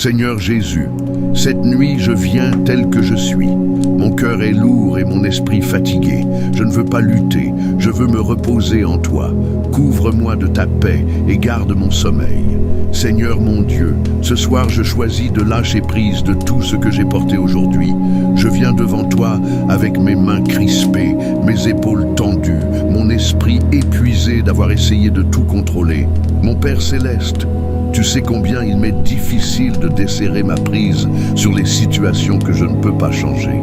Seigneur Jésus, cette nuit je viens tel que je suis. Mon cœur est lourd et mon esprit fatigué. Je ne veux pas lutter, je veux me reposer en toi. Couvre-moi de ta paix et garde mon sommeil. Seigneur mon Dieu, ce soir je choisis de lâcher prise de tout ce que j'ai porté aujourd'hui. Je viens devant toi avec mes mains crispées, mes épaules tendues, mon esprit épuisé d'avoir essayé de tout contrôler. Mon Père Céleste, tu sais combien il m'est difficile de desserrer ma prise sur les situations que je ne peux pas changer.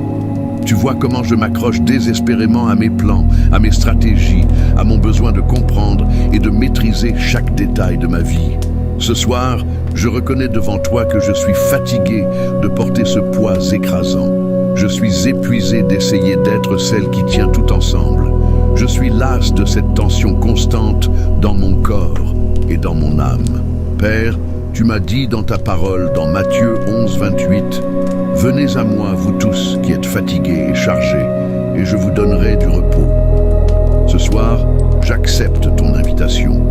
Tu vois comment je m'accroche désespérément à mes plans, à mes stratégies, à mon besoin de comprendre et de maîtriser chaque détail de ma vie. Ce soir, je reconnais devant toi que je suis fatigué de porter ce poids écrasant. Je suis épuisé d'essayer d'être celle qui tient tout ensemble. Je suis las de cette tension constante dans mon corps et dans mon âme. Père, tu m'as dit dans ta parole, dans Matthieu 11, 28, « Venez à moi, vous tous qui êtes fatigués et chargés, et je vous donnerai du repos. » Ce soir, j'accepte ton invitation.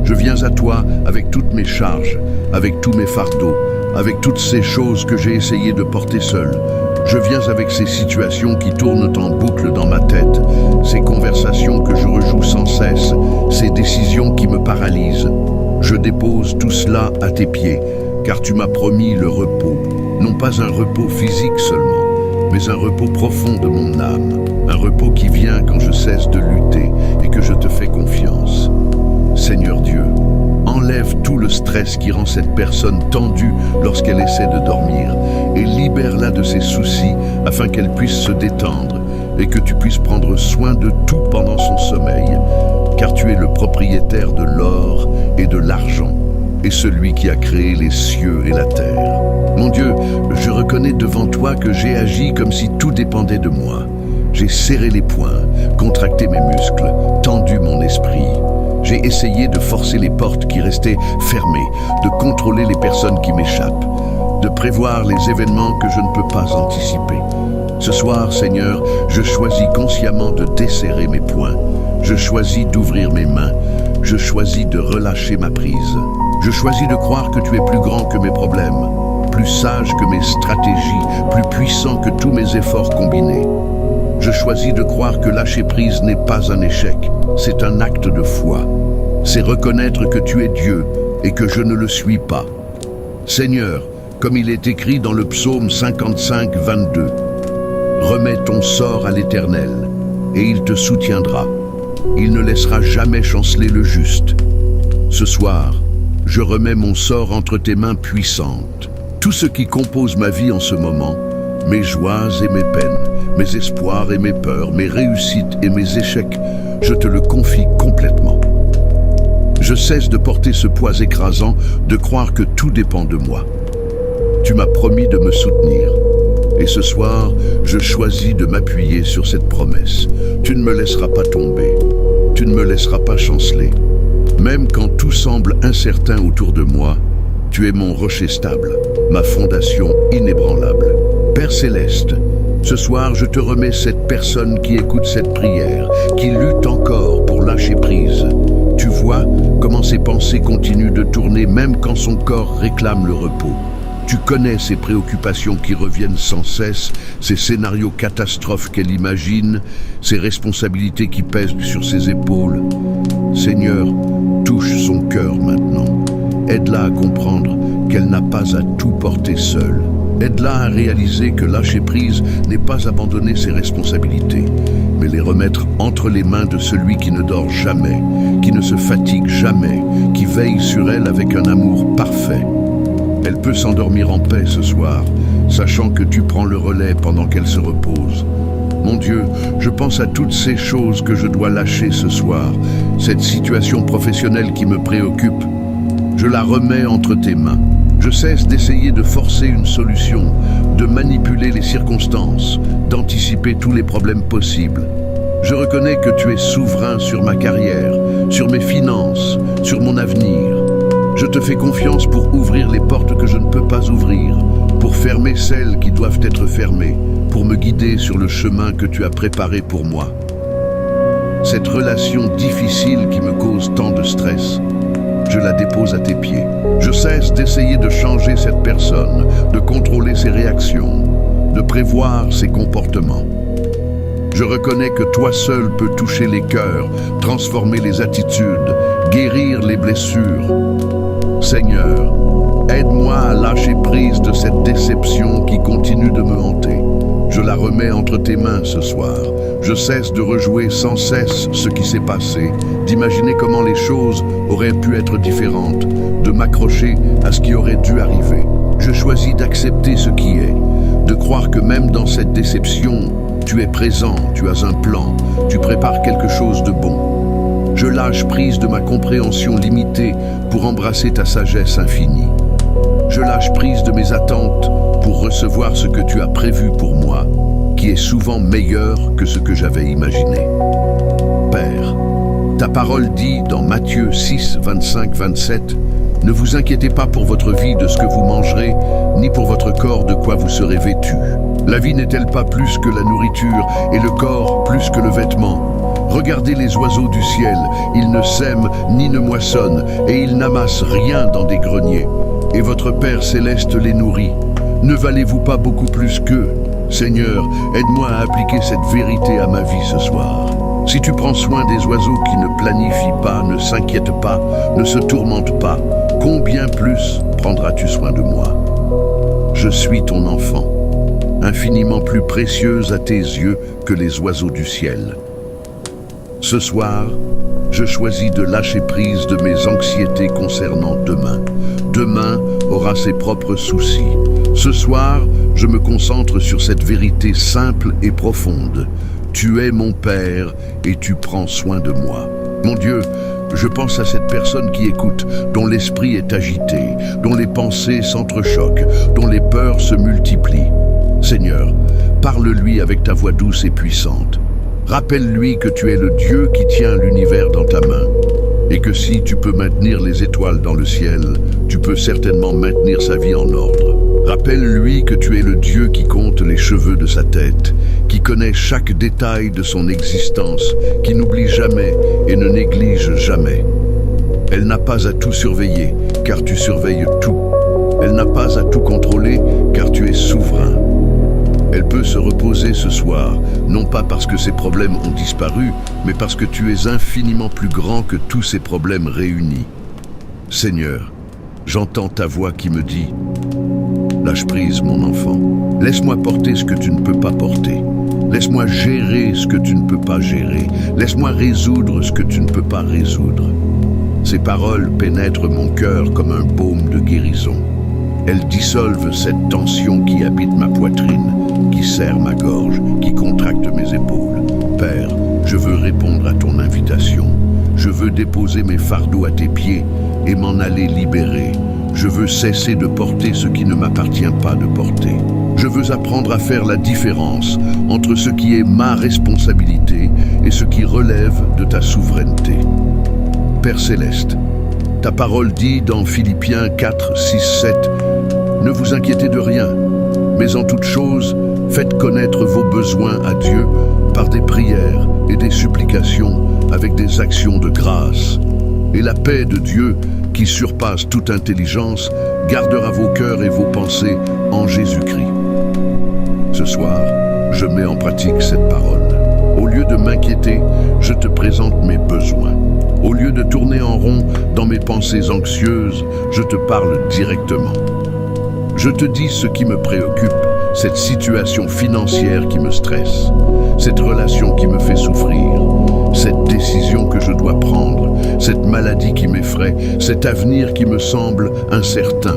Je viens à toi avec toutes mes charges, avec tous mes fardeaux, avec toutes ces choses que j'ai essayé de porter seul. Je viens avec ces situations qui tournent en boucle dans ma tête, ces conversations que je rejoue sans cesse, ces décisions qui me paralysent. Je dépose tout cela à tes pieds, car tu m'as promis le repos. Non pas un repos physique seulement, mais un repos profond de mon âme. Un repos qui vient quand je cesse de lutter et que je te fais confiance. Seigneur Dieu, enlève tout le stress qui rend cette personne tendue lorsqu'elle essaie de dormir et libère-la de ses soucis afin qu'elle puisse se détendre et que tu puisses prendre soin de tout pendant son sommeil, car tu es le propriétaire de l'or et de l'argent et celui qui a créé les cieux et la terre. Mon Dieu, je reconnais devant toi que j'ai agi comme si tout dépendait de moi. J'ai serré les poings, contracté mes muscles, tendu mon esprit. J'ai essayé de forcer les portes qui restaient fermées, de contrôler les personnes qui m'échappent, de prévoir les événements que je ne peux pas anticiper. Ce soir, Seigneur, je choisis consciemment de desserrer mes poings. Je choisis d'ouvrir mes mains. Je choisis de relâcher ma prise. Je choisis de croire que tu es plus grand que mes problèmes, plus sage que mes stratégies, plus puissant que tous mes efforts combinés. Je choisis de croire que lâcher prise n'est pas un échec, c'est un acte de foi. C'est reconnaître que tu es Dieu et que je ne le suis pas. Seigneur, comme il est écrit dans le psaume 55, 22, « Remets ton sort à l'Éternel, et il te soutiendra. Il ne laissera jamais chanceler le juste. » Ce soir, je remets mon sort entre tes mains puissantes. Tout ce qui compose ma vie en ce moment, mes joies et mes peines, mes espoirs et mes peurs, mes réussites et mes échecs, je te le confie complètement. Je cesse de porter ce poids écrasant, de croire que tout dépend de moi. Tu m'as promis de me soutenir. Et ce soir, je choisis de m'appuyer sur cette promesse. Tu ne me laisseras pas tomber. Tu ne me laisseras pas chanceler. Même quand tout semble incertain autour de moi, tu es mon rocher stable, ma fondation inébranlable. Père Céleste, ce soir, je te remets cette personne qui écoute cette prière, qui lutte encore pour lâcher prise. Tu vois comment ses pensées continuent de tourner même quand son corps réclame le repos. Tu connais ses préoccupations qui reviennent sans cesse, ces scénarios catastrophes qu'elle imagine, ces responsabilités qui pèsent sur ses épaules. Seigneur, touche son cœur maintenant. Aide-la à comprendre qu'elle n'a pas à tout porter seule. Aide-la à réaliser que lâcher prise n'est pas abandonner ses responsabilités, mais les remettre entre les mains de celui qui ne dort jamais, qui ne se fatigue jamais, qui veille sur elle avec un amour parfait. Elle peut s'endormir en paix ce soir, sachant que tu prends le relais pendant qu'elle se repose. Mon Dieu, je pense à toutes ces choses que je dois lâcher ce soir, cette situation professionnelle qui me préoccupe. Je la remets entre tes mains. Je cesse d'essayer de forcer une solution, de manipuler les circonstances, d'anticiper tous les problèmes possibles. Je reconnais que tu es souverain sur ma carrière, sur mes finances, sur mon avenir. Je te fais confiance pour ouvrir les portes que je ne peux pas ouvrir, pour fermer celles qui doivent être fermées, pour me guider sur le chemin que tu as préparé pour moi. Cette relation difficile qui me cause tant de stress, je la dépose à tes pieds. Je cesse d'essayer de changer cette personne, de contrôler ses réactions, de prévoir ses comportements. Je reconnais que toi seul peux toucher les cœurs, transformer les attitudes, guérir les blessures. Seigneur, aide-moi à lâcher prise de cette déception qui continue de me hanter. Je la remets entre tes mains ce soir. Je cesse de rejouer sans cesse ce qui s'est passé, d'imaginer comment les choses auraient pu être différentes, de m'accrocher à ce qui aurait dû arriver. Je choisis d'accepter ce qui est, de croire que même dans cette déception, tu es présent, tu as un plan, tu prépares quelque chose de bon. Je lâche prise de ma compréhension limitée pour embrasser ta sagesse infinie. Je lâche prise de mes attentes pour recevoir ce que tu as prévu pour moi, qui est souvent meilleur que ce que j'avais imaginé. Père, ta parole dit dans Matthieu 6, 25-27, « Ne vous inquiétez pas pour votre vie de ce que vous mangerez, ni pour votre corps de quoi vous serez vêtu. La vie n'est-elle pas plus que la nourriture, et le corps plus que le vêtement ? Regardez les oiseaux du ciel, ils ne sèment ni ne moissonnent, et ils n'amassent rien dans des greniers. Et votre Père céleste les nourrit. Ne valez-vous pas beaucoup plus qu'eux ? Seigneur, aide-moi à appliquer cette vérité à ma vie ce soir. Si tu prends soin des oiseaux qui ne planifient pas, ne s'inquiètent pas, ne se tourmentent pas, combien plus prendras-tu soin de moi ? Je suis ton enfant, infiniment plus précieuse à tes yeux que les oiseaux du ciel. Ce soir, je choisis de lâcher prise de mes anxiétés concernant demain. Demain aura ses propres soucis. Ce soir, je me concentre sur cette vérité simple et profonde. Tu es mon Père et tu prends soin de moi. Mon Dieu, je pense à cette personne qui écoute, dont l'esprit est agité, dont les pensées s'entrechoquent, dont les peurs se multiplient. Seigneur, parle-lui avec ta voix douce et puissante. Rappelle-lui que tu es le Dieu qui tient l'univers dans ta main et que si tu peux maintenir les étoiles dans le ciel, tu peux certainement maintenir sa vie en ordre. Rappelle-lui que tu es le Dieu qui compte les cheveux de sa tête, qui connaît chaque détail de son existence, qui n'oublie jamais et ne néglige jamais. Elle n'a pas à tout surveiller, car tu surveilles tout. Elle n'a pas à tout contrôler, car tu es souverain. Elle peut se reposer ce soir, non pas parce que ses problèmes ont disparu, mais parce que tu es infiniment plus grand que tous ces problèmes réunis. Seigneur, j'entends ta voix qui me dit « Lâche prise, mon enfant. Laisse-moi porter ce que tu ne peux pas porter. Laisse-moi gérer ce que tu ne peux pas gérer. Laisse-moi résoudre ce que tu ne peux pas résoudre. » Ces paroles pénètrent mon cœur comme un baume de guérison. Elles dissolvent cette tension qui habite ma poitrine, qui serre ma gorge, qui contracte mes épaules. Père, je veux répondre à ton invitation. Je veux déposer mes fardeaux à tes pieds et m'en aller libéré. Je veux cesser de porter ce qui ne m'appartient pas de porter. Je veux apprendre à faire la différence entre ce qui est ma responsabilité et ce qui relève de ta souveraineté. Père Céleste, ta parole dit dans Philippiens 4, 6, 7, « Ne vous inquiétez de rien, mais en toute chose, faites connaître vos besoins à Dieu par des prières et des supplications avec des actions de grâce. Et la paix de Dieu, qui surpasse toute intelligence, gardera vos cœurs et vos pensées en Jésus-Christ. » Ce soir, je mets en pratique cette parole. Au lieu de m'inquiéter, je te présente mes besoins. Au lieu de tourner en rond dans mes pensées anxieuses, je te parle directement. Je te dis ce qui me préoccupe, cette situation financière qui me stresse, cette relation qui me fait souffrir, cette décision que je dois prendre, cette maladie qui m'effraie, cet avenir qui me semble incertain.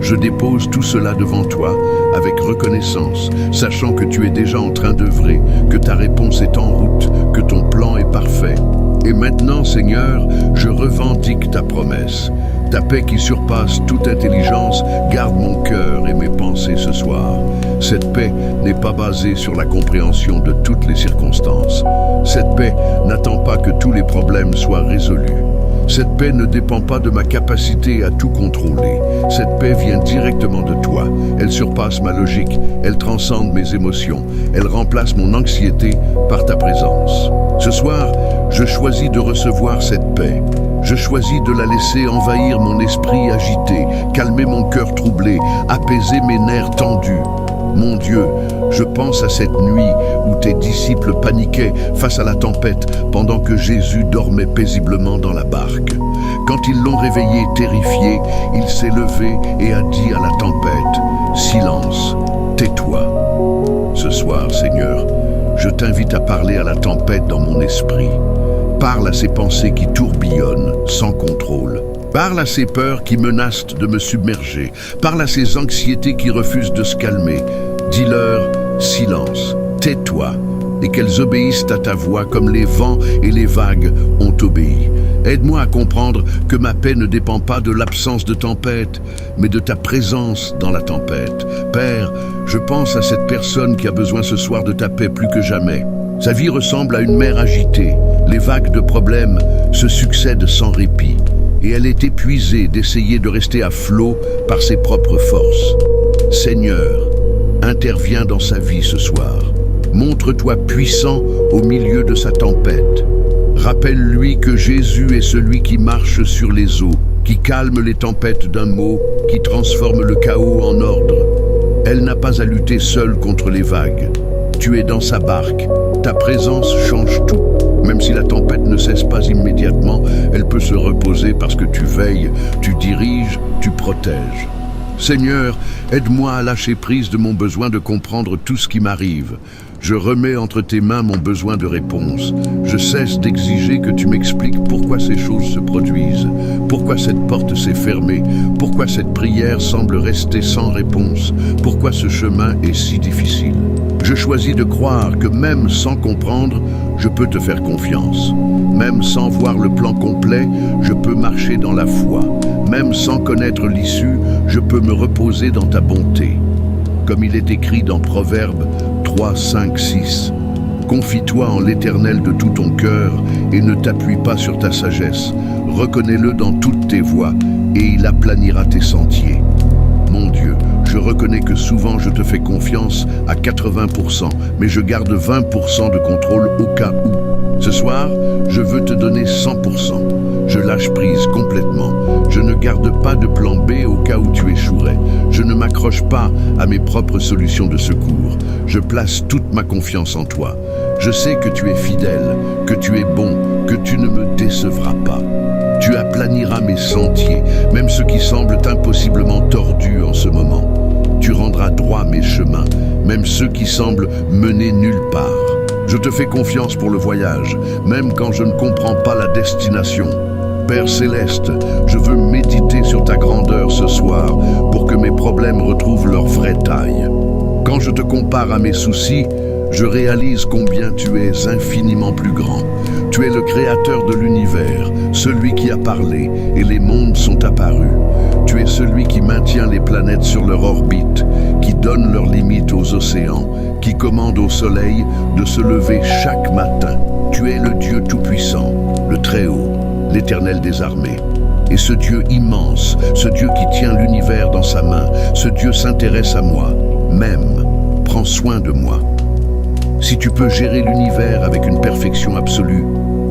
Je dépose tout cela devant toi avec reconnaissance, sachant que tu es déjà en train d'œuvrer, que ta réponse est en route, que ton plan est parfait. Et maintenant, Seigneur, je revendique ta promesse. Ta paix qui surpasse toute intelligence garde mon cœur et mes pensées ce soir. Cette paix n'est pas basée sur la compréhension de toutes les circonstances. Cette paix n'attend pas que tous les problèmes soient résolus. Cette paix ne dépend pas de ma capacité à tout contrôler. Cette paix vient directement de toi. Elle surpasse ma logique, elle transcende mes émotions, elle remplace mon anxiété par ta présence. Ce soir, Je choisis de recevoir cette paix. Je choisis de la laisser envahir mon esprit agité, calmer mon cœur troublé, apaiser mes nerfs tendus. Mon Dieu, je pense à cette nuit où tes disciples paniquaient face à la tempête pendant que Jésus dormait paisiblement dans la barque. Quand ils l'ont réveillé terrifié, il s'est levé et a dit à la tempête, « Silence, tais-toi ». Ce soir, Seigneur, je t'invite à parler à la tempête dans mon esprit. Parle à ces pensées qui tourbillonnent sans contrôle. Parle à ces peurs qui menacent de me submerger. Parle à ces anxiétés qui refusent de se calmer. Dis-leur, silence, tais-toi, et qu'elles obéissent à ta voix comme les vents et les vagues ont obéi. Aide-moi à comprendre que ma paix ne dépend pas de l'absence de tempête, mais de ta présence dans la tempête. Père, je pense à cette personne qui a besoin ce soir de ta paix plus que jamais. Sa vie ressemble à une mer agitée. Les vagues de problèmes se succèdent sans répit. Et elle est épuisée d'essayer de rester à flot par ses propres forces. Seigneur, interviens dans sa vie ce soir. Montre-toi puissant au milieu de sa tempête. Rappelle-lui que Jésus est celui qui marche sur les eaux, qui calme les tempêtes d'un mot, qui transforme le chaos en ordre. Elle n'a pas à lutter seule contre les vagues. Tu es dans sa barque. Ta présence change tout. Même si la tempête ne cesse pas immédiatement, elle peut se reposer parce que tu veilles, tu diriges, tu protèges. Seigneur, aide-moi à lâcher prise de mon besoin de comprendre tout ce qui m'arrive. Je remets entre tes mains mon besoin de réponse. Je cesse d'exiger que tu m'expliques pourquoi ces choses se produisent, pourquoi cette porte s'est fermée, pourquoi cette prière semble rester sans réponse, pourquoi ce chemin est si difficile. Je choisis de croire que même sans comprendre, je peux te faire confiance. Même sans voir le plan complet, je peux marcher dans la foi. Même sans connaître l'issue, je peux me reposer dans ta bonté. Comme il est écrit dans Proverbes 3, 5, 6. Confie-toi en l'Éternel de tout ton cœur et ne t'appuie pas sur ta sagesse. Reconnais-le dans toutes tes voies et il aplanira tes sentiers. Mon Dieu, je reconnais que souvent je te fais confiance à 80%, mais je garde 20% de contrôle au cas où. Ce soir, je veux te donner 100%. Je lâche prise complètement. Je ne garde pas de plan B au cas où tu échouerais. Je ne m'accroche pas à mes propres solutions de secours. Je place toute ma confiance en toi. Je sais que tu es fidèle, que tu es bon, que tu ne me décevras pas. Tu aplaniras mes sentiers, même ceux qui semblent impossiblement tordus en ce moment. Tu rendras droit mes chemins, même ceux qui semblent mener nulle part. Je te fais confiance pour le voyage, même quand je ne comprends pas la destination. Père Céleste, je veux méditer sur ta grandeur ce soir pour que mes problèmes retrouvent leur vraie taille. Quand je te compare à mes soucis, je réalise combien tu es infiniment plus grand. Tu es le créateur de l'univers, celui qui a parlé et les mondes sont apparus. Tu es celui qui maintient les planètes sur leur orbite, qui donne leurs limites aux océans, qui commande au soleil de se lever chaque matin. Tu es le Dieu tout-puissant, le Très-Haut, l'Éternel des armées. Et ce Dieu immense, ce Dieu qui tient l'univers dans sa main, ce Dieu s'intéresse à moi, m'aime, prend soin de moi. Si tu peux gérer l'univers avec une perfection absolue,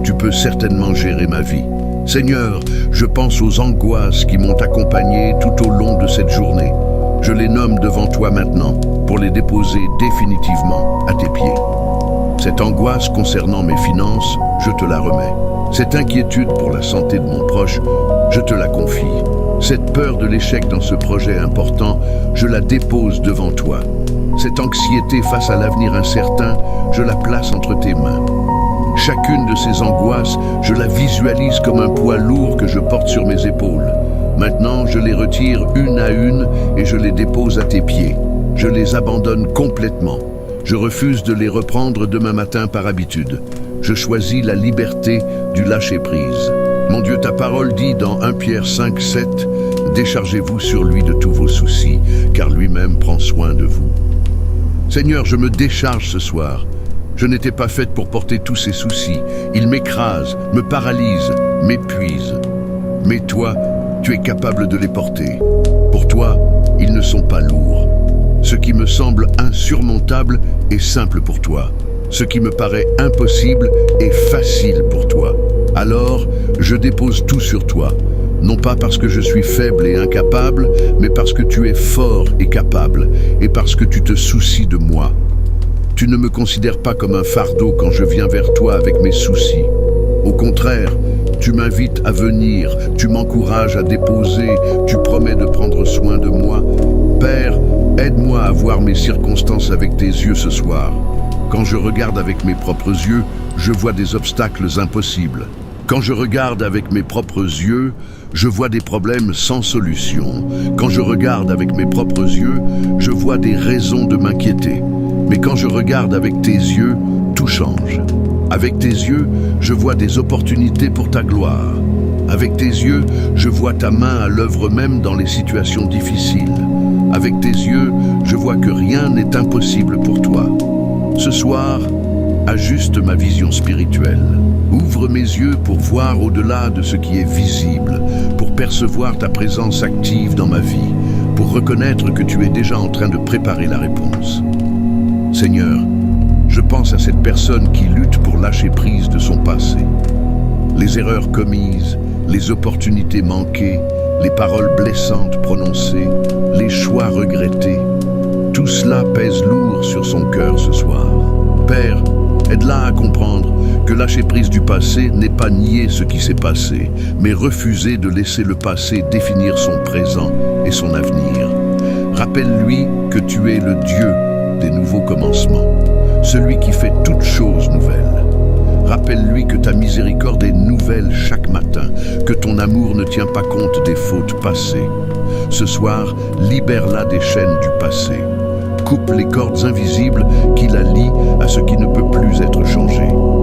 tu peux certainement gérer ma vie. Seigneur, je pense aux angoisses qui m'ont accompagné tout au long de cette journée. Je les nomme devant toi maintenant pour les déposer définitivement à tes pieds. Cette angoisse concernant mes finances, je te la remets. Cette inquiétude pour la santé de mon proche, je te la confie. Cette peur de l'échec dans ce projet important, je la dépose devant toi. Cette anxiété face à l'avenir incertain, je la place entre tes mains. Chacune de ces angoisses, je la visualise comme un poids lourd que je porte sur mes épaules. Maintenant, je les retire une à une et je les dépose à tes pieds. Je les abandonne complètement. Je refuse de les reprendre demain matin par habitude. Je choisis la liberté du lâcher-prise. Mon Dieu, ta parole dit dans 1 Pierre 5, 7, « Déchargez-vous sur lui de tous vos soucis, car lui-même prend soin de vous. » Seigneur, je me décharge ce soir. Je n'étais pas faite pour porter tous ces soucis. Ils m'écrasent, me paralysent, m'épuisent. Mais toi, tu es capable de les porter. Pour toi, ils ne sont pas lourds. Ce qui me semble insurmontable est simple pour toi. Ce qui me paraît impossible est facile pour toi. Alors, je dépose tout sur toi, non pas parce que je suis faible et incapable, mais parce que tu es fort et capable, et parce que tu te soucies de moi. Tu ne me considères pas comme un fardeau quand je viens vers toi avec mes soucis. Au contraire, tu m'invites à venir, tu m'encourages à déposer, tu promets de prendre soin de moi. Père, aide-moi à voir mes circonstances avec tes yeux ce soir. Quand je regarde avec mes propres yeux, je vois des obstacles impossibles. Quand je regarde avec mes propres yeux, je vois des problèmes sans solution. Quand je regarde avec mes propres yeux, je vois des raisons de m'inquiéter. Mais quand je regarde avec tes yeux, tout change. Avec tes yeux, je vois des opportunités pour ta gloire. Avec tes yeux, je vois ta main à l'œuvre même dans les situations difficiles. Avec tes yeux, je vois que rien n'est impossible pour toi. Ce soir, ajuste ma vision spirituelle. Ouvre mes yeux pour voir au-delà de ce qui est visible, pour percevoir ta présence active dans ma vie, pour reconnaître que tu es déjà en train de préparer la réponse. Seigneur, je pense à cette personne qui lutte pour lâcher prise de son passé. Les erreurs commises, les opportunités manquées, les paroles blessantes prononcées, les choix regrettés, tout cela pèse lourd sur son cœur ce soir. Père, aide-la à comprendre que lâcher prise du passé n'est pas nier ce qui s'est passé, mais refuser de laisser le passé définir son présent et son avenir. Rappelle-lui que tu es le Dieu des nouveaux commencements, celui qui fait toutes choses nouvelles. Rappelle-lui que ta miséricorde est nouvelle chaque matin, que ton amour ne tient pas compte des fautes passées. Ce soir, libère-la des chaînes du passé. Coupe les cordes invisibles qui la lient à ce qui ne peut plus être changé.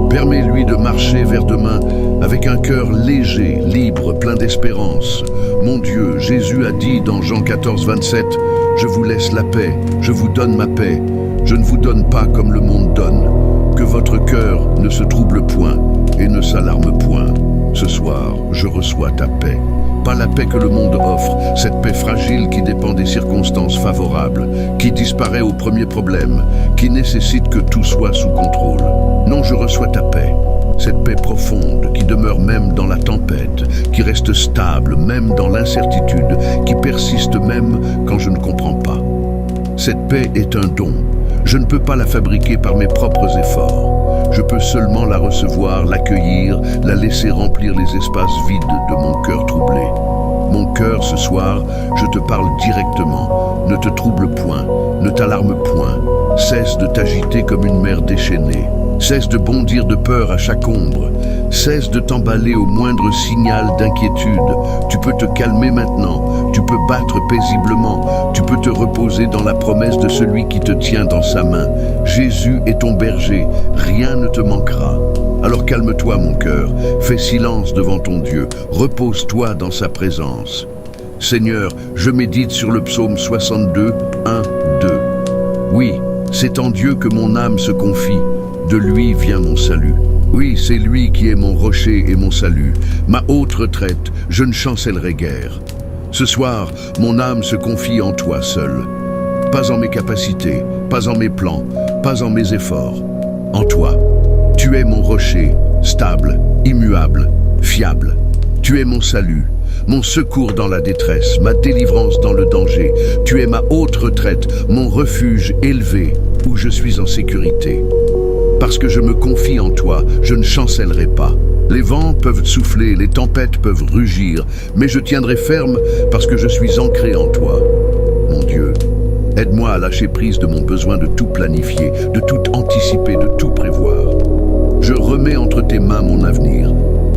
Permets-lui de marcher vers demain avec un cœur léger, libre, plein d'espérance. Mon Dieu, Jésus a dit dans Jean 14, 27, « Je vous laisse la paix, je vous donne ma paix. Je ne vous donne pas comme le monde donne. Que votre cœur ne se trouble point et ne s'alarme point. Ce soir, je reçois ta paix. Pas la paix que le monde offre, cette paix fragile qui dépend des circonstances favorables, qui disparaît au premier problème, qui nécessite que tout soit sous contrôle. Non, je reçois ta paix. Cette paix profonde qui demeure même dans la tempête, qui reste stable même dans l'incertitude, qui persiste même quand je ne comprends pas. Cette paix est un don. Je ne peux pas la fabriquer par mes propres efforts. Je peux seulement la recevoir, l'accueillir, la laisser remplir les espaces vides de mon cœur troublé. Mon cœur, ce soir, je te parle directement. Ne te trouble point, ne t'alarme point. Cesse de t'agiter comme une mer déchaînée. Cesse de bondir de peur à chaque ombre. Cesse de t'emballer au moindre signal d'inquiétude. Tu peux te calmer maintenant. Tu peux battre paisiblement. Tu peux te reposer dans la promesse de celui qui te tient dans sa main. Jésus est ton berger. Rien ne te manquera. Alors calme-toi, mon cœur. Fais silence devant ton Dieu. Repose-toi dans sa présence. Seigneur, je médite sur le psaume 62, 1, 2. Oui, c'est en Dieu que mon âme se confie. De lui vient mon salut. Oui, c'est lui qui est mon rocher et mon salut. Ma haute retraite, je ne chancellerai guère. Ce soir, mon âme se confie en toi seul. Pas en mes capacités, pas en mes plans, pas en mes efforts. En toi. Tu es mon rocher, stable, immuable, fiable. Tu es mon salut, mon secours dans la détresse, ma délivrance dans le danger. Tu es ma haute retraite, mon refuge élevé, où je suis en sécurité. Parce que je me confie en toi, je ne chancellerai pas. Les vents peuvent souffler, les tempêtes peuvent rugir, mais je tiendrai ferme parce que je suis ancré en toi. Mon Dieu, aide-moi à lâcher prise de mon besoin de tout planifier, de tout anticiper, de tout prévoir. Je remets entre tes mains mon avenir.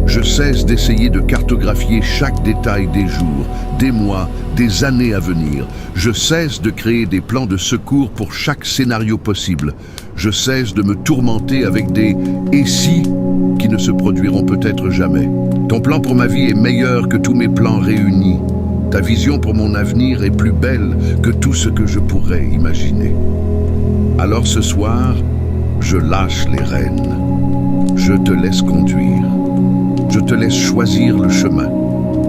Je cesse d'essayer de cartographier chaque détail des jours, des mois, des années à venir. Je cesse de créer des plans de secours pour chaque scénario possible. Je cesse de me tourmenter avec des « et si » qui ne se produiront peut-être jamais. Ton plan pour ma vie est meilleur que tous mes plans réunis. Ta vision pour mon avenir est plus belle que tout ce que je pourrais imaginer. Alors ce soir, je lâche les rênes. Je te laisse conduire. Je te laisse choisir le chemin.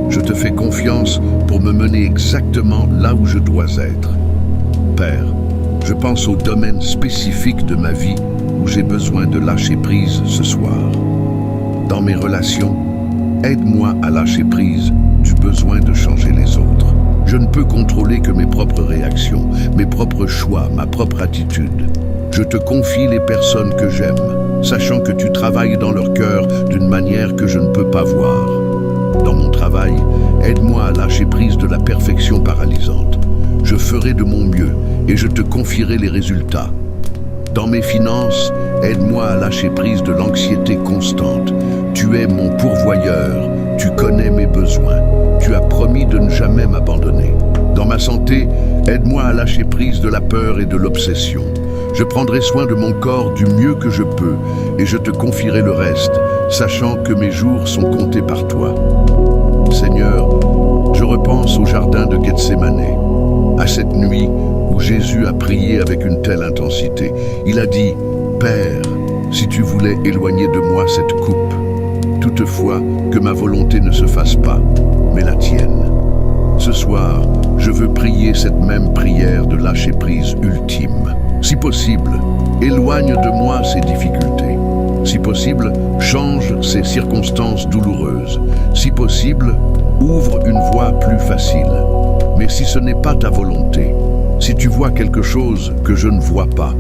Je te fais confiance pour me mener exactement là où je dois être. Père, je pense aux domaines spécifiques de ma vie où j'ai besoin de lâcher prise ce soir. Dans mes relations, aide-moi à lâcher prise du besoin de changer les autres. Je ne peux contrôler que mes propres réactions, mes propres choix, ma propre attitude. Je te confie les personnes que j'aime, sachant que tu travailles dans leur cœur d'une manière que je ne peux pas voir. Dans mon travail, aide-moi à lâcher prise de la perfection paralysante. Je ferai de mon mieux et je te confierai les résultats. Dans mes finances, aide-moi à lâcher prise de l'anxiété constante. Tu es mon pourvoyeur, tu connais mes besoins. Tu as promis de ne jamais m'abandonner. Dans ma santé, aide-moi à lâcher prise de la peur et de l'obsession. Je prendrai soin de mon corps du mieux que je peux et je te confierai le reste, sachant que mes jours sont comptés par toi. Seigneur, je repense au jardin de Gethsémane, à cette nuit où Jésus a prié avec une telle intensité. Il a dit, « Père, si tu voulais éloigner de moi cette coupe, toutefois que ma volonté ne se fasse pas, mais la tienne. » Ce soir, je veux prier cette même prière de lâcher prise ultime. Si possible, éloigne de moi ces difficultés. Si possible, change ces circonstances douloureuses. Si possible, ouvre une voie plus facile. Mais si ce n'est pas ta volonté, si tu vois quelque chose que je ne vois pas,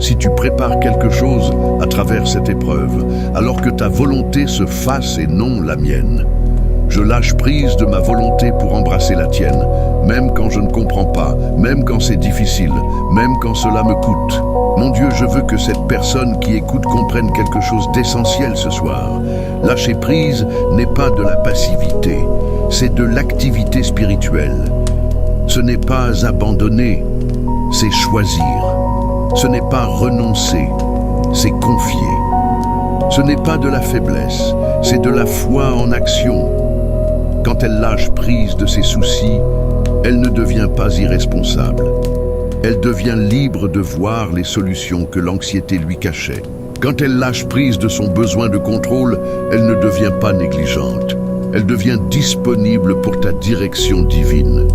si tu prépares quelque chose à travers cette épreuve, alors que ta volonté se fasse et non la mienne, je lâche prise de ma volonté pour embrasser la tienne, même quand je ne comprends pas, même quand c'est difficile, même quand cela me coûte. Mon Dieu, je veux que cette personne qui écoute comprenne quelque chose d'essentiel ce soir. Lâcher prise n'est pas de la passivité, c'est de l'activité spirituelle. Ce n'est pas abandonner, c'est choisir. Ce n'est pas renoncer, c'est confier. Ce n'est pas de la faiblesse, c'est de la foi en action. Quand elle lâche prise de ses soucis, elle ne devient pas irresponsable. Elle devient libre de voir les solutions que l'anxiété lui cachait. Quand elle lâche prise de son besoin de contrôle, elle ne devient pas négligente. Elle devient disponible pour ta direction divine.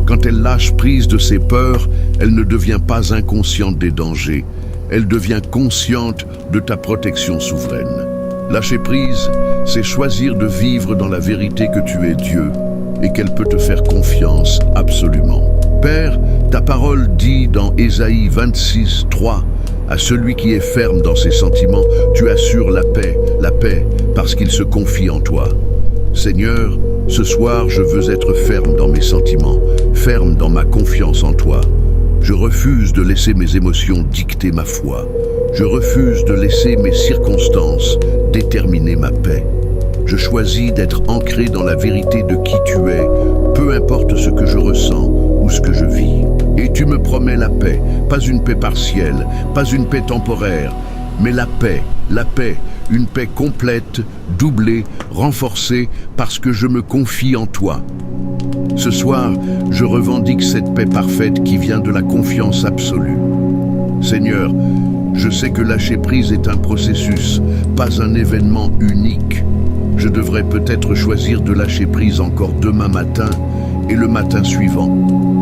Quand elle lâche prise de ses peurs, elle ne devient pas inconsciente des dangers. Elle devient consciente de ta protection souveraine. Lâcher prise, c'est choisir de vivre dans la vérité que tu es Dieu et qu'elle peut te faire confiance absolument. Père, ta parole dit dans Ésaïe 26, 3, « À celui qui est ferme dans ses sentiments, tu assures la paix parce qu'il se confie en toi. » Seigneur, ce soir, je veux être ferme dans mes sentiments, ferme dans ma confiance en toi. Je refuse de laisser mes émotions dicter ma foi. Je refuse de laisser mes circonstances déterminer ma paix. Je choisis d'être ancré dans la vérité de qui tu es, peu importe ce que je ressens ou ce que je vis. Et tu me promets la paix, pas une paix partielle, pas une paix temporaire, mais la paix, une paix complète, doublée, renforcée, parce que je me confie en toi. Ce soir, je revendique cette paix parfaite qui vient de la confiance absolue. Seigneur, je sais que lâcher prise est un processus, pas un événement unique. Je devrais peut-être choisir de lâcher prise encore demain matin et le matin suivant,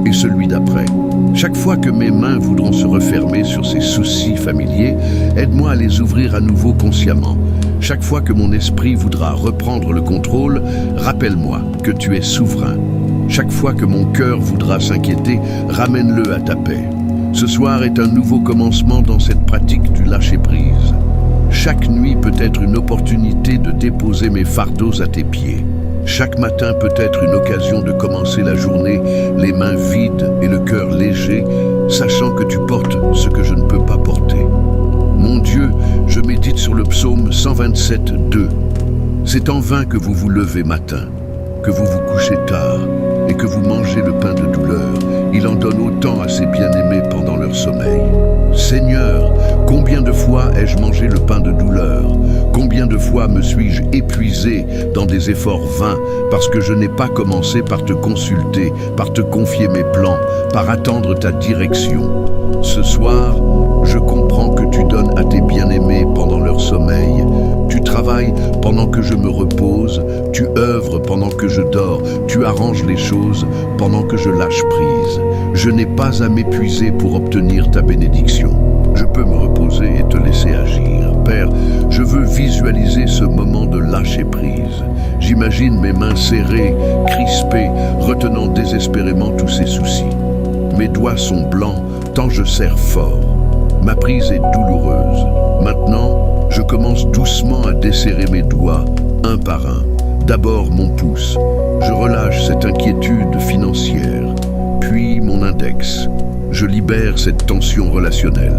et celui d'après. Chaque fois que mes mains voudront se refermer sur ces soucis familiers, aide-moi à les ouvrir à nouveau consciemment. Chaque fois que mon esprit voudra reprendre le contrôle, rappelle-moi que tu es souverain. Chaque fois que mon cœur voudra s'inquiéter, ramène-le à ta paix. Ce soir est un nouveau commencement dans cette pratique du lâcher-prise. Chaque nuit peut être une opportunité de déposer mes fardeaux à tes pieds. Chaque matin peut être une occasion de commencer la journée, les mains vides et le cœur léger, sachant que tu portes ce que je ne peux pas porter. Mon Dieu, je médite sur le psaume 127, 2. C'est en vain que vous vous levez matin, que vous vous couchez tard et que vous mangez le pain de douleur. Il en donne autant à ses bien-aimés pendant leur sommeil. Seigneur, combien de fois ai-je mangé le pain de douleur? Combien de fois me suis-je épuisé dans des efforts vains parce que je n'ai pas commencé par te consulter, par te confier mes plans, par attendre ta direction? Ce soir, je comprends que tu donnes à tes bien-aimés pendant leur sommeil. Tu travailles pendant que je me repose, tu œuvres pendant que je dors, tu arranges les choses pendant que je lâche prise. Je n'ai pas à m'épuiser pour obtenir ta bénédiction. Je peux me reposer reposer et te laisser agir. Père, je veux visualiser ce moment de lâcher prise. J'imagine mes mains serrées, crispées, retenant désespérément tous ces soucis. Mes doigts sont blancs, tant je serre fort. Ma prise est douloureuse. Maintenant, je commence doucement à desserrer mes doigts, un par un. D'abord mon pouce. Je relâche cette inquiétude financière. Puis mon index. Je libère cette tension relationnelle.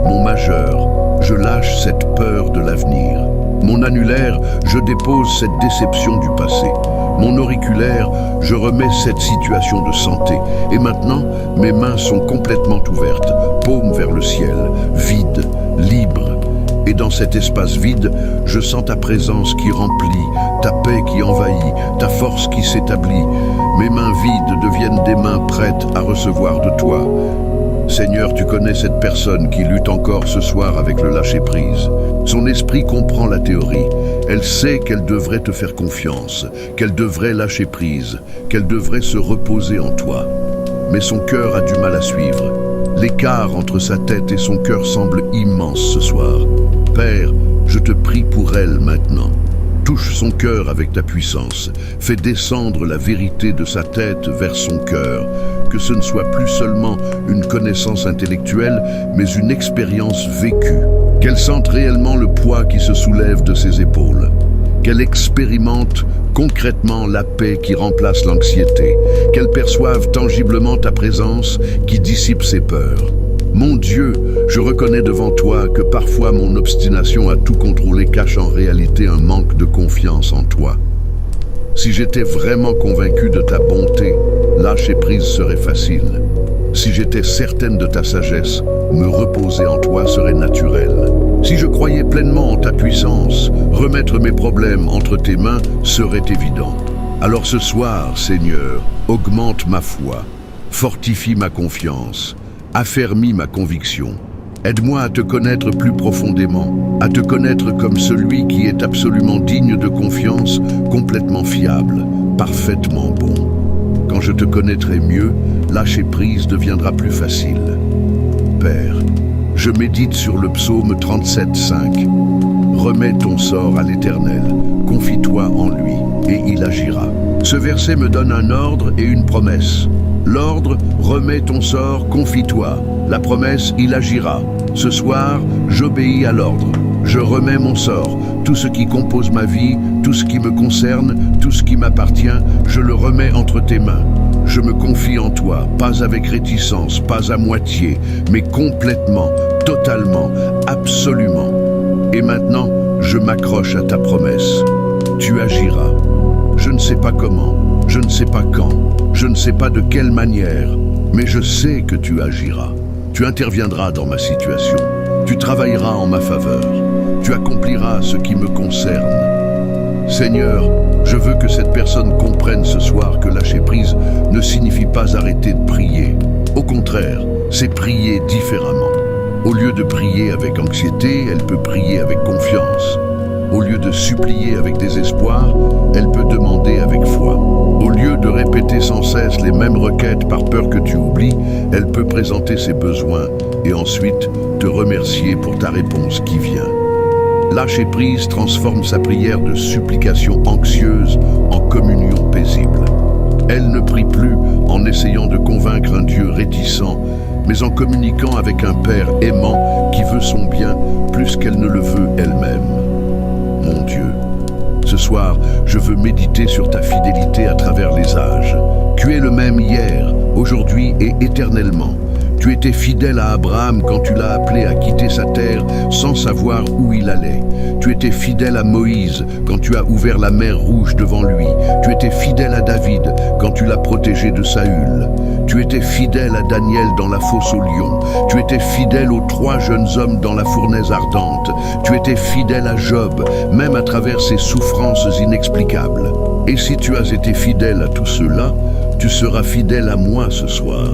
Mon majeur. Je lâche cette peur de l'avenir. Mon annulaire, je dépose cette déception du passé. Mon auriculaire, je remets cette situation de santé. Et maintenant, mes mains sont complètement ouvertes, paume vers le ciel, vide, libre. Et dans cet espace vide, je sens ta présence qui remplit, ta paix qui envahit, ta force qui s'établit. Mes mains vides deviennent des mains prêtes à recevoir de toi. Seigneur, tu connais cette personne qui lutte encore ce soir avec le lâcher-prise. Son esprit comprend la théorie. Elle sait qu'elle devrait te faire confiance, qu'elle devrait lâcher prise, qu'elle devrait se reposer en toi. Mais son cœur a du mal à suivre. L'écart entre sa tête et son cœur semble immense ce soir. Père, je te prie pour elle maintenant. Touche son cœur avec ta puissance. Fais descendre la vérité de sa tête vers son cœur. Que ce ne soit plus seulement une connaissance intellectuelle, mais une expérience vécue. Qu'elle sente réellement le poids qui se soulève de ses épaules. Qu'elle expérimente concrètement la paix qui remplace l'anxiété. Qu'elle perçoive tangiblement ta présence qui dissipe ses peurs. Mon Dieu, je reconnais devant toi que parfois mon obstination à tout contrôler cache en réalité un manque de confiance en toi. Si j'étais vraiment convaincu de ta bonté, lâcher prise serait facile. Si j'étais certaine de ta sagesse, me reposer en toi serait naturel. Si je croyais pleinement en ta puissance, remettre mes problèmes entre tes mains serait évident. Alors ce soir, Seigneur, augmente ma foi, fortifie ma confiance, affermis ma conviction. Aide-moi à te connaître plus profondément, à te connaître comme celui qui est absolument digne de confiance, complètement fiable, parfaitement bon. Quand je te connaîtrai mieux, lâcher prise deviendra plus facile. Père, je médite sur le psaume 37,5. Remets ton sort à l'Éternel, confie-toi en lui, et il agira. Ce verset me donne un ordre et une promesse. L'ordre, remets ton sort, confie-toi. La promesse, il agira. Ce soir, j'obéis à l'ordre. Je remets mon sort. Tout ce qui compose ma vie, tout ce qui me concerne, tout ce qui m'appartient, je le remets entre tes mains. Je me confie en toi, pas avec réticence, pas à moitié, mais complètement, totalement, absolument. Et maintenant, je m'accroche à ta promesse. Tu agiras. Je ne sais pas comment, je ne sais pas quand, je ne sais pas de quelle manière, mais je sais que tu agiras. Tu interviendras dans ma situation. Tu travailleras en ma faveur. Tu accompliras ce qui me concerne. Seigneur, je veux que cette personne comprenne ce soir que lâcher prise ne signifie pas arrêter de prier. Au contraire, c'est prier différemment. Au lieu de prier avec anxiété, elle peut prier avec confiance. Au lieu de supplier avec désespoir, elle peut demander avec foi. Au lieu de répéter sans cesse les mêmes requêtes par peur que tu oublies, elle peut présenter ses besoins et ensuite te remercier pour ta réponse qui vient. Lâcher prise transforme sa prière de supplication anxieuse en communion paisible. Elle ne prie plus en essayant de convaincre un Dieu réticent, mais en communiquant avec un Père aimant qui veut son bien plus qu'elle ne le veut elle-même. Mon Dieu, ce soir, je veux méditer sur ta fidélité à travers les âges. Tu es le même hier, aujourd'hui et éternellement. Tu étais fidèle à Abraham quand tu l'as appelé à quitter sa terre sans savoir où il allait. Tu étais fidèle à Moïse quand tu as ouvert la mer Rouge devant lui. Tu étais fidèle à David quand tu l'as protégé de Saül. Tu étais fidèle à Daniel dans la fosse aux lions. Tu étais fidèle aux 3 jeunes hommes dans la fournaise ardente. Tu étais fidèle à Job, même à travers ses souffrances inexplicables. Et si tu as été fidèle à tout cela, tu seras fidèle à moi ce soir.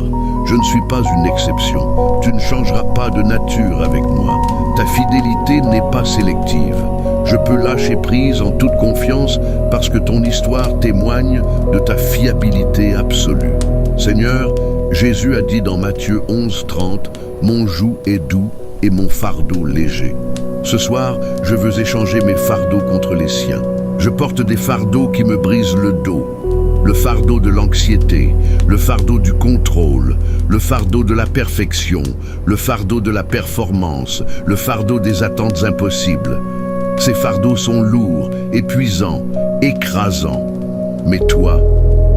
Je ne suis pas une exception. Tu ne changeras pas de nature avec moi. Ta fidélité n'est pas sélective. Je peux lâcher prise en toute confiance parce que ton histoire témoigne de ta fiabilité absolue. Seigneur, Jésus a dit dans Matthieu 11,30 « Mon joug est doux et mon fardeau léger. Ce soir, je veux échanger mes fardeaux contre les siens. Je porte des fardeaux qui me brisent le dos. Le fardeau de l'anxiété, le fardeau du contrôle, le fardeau de la perfection, le fardeau de la performance, le fardeau des attentes impossibles. Ces fardeaux sont lourds, épuisants, écrasants. Mais toi,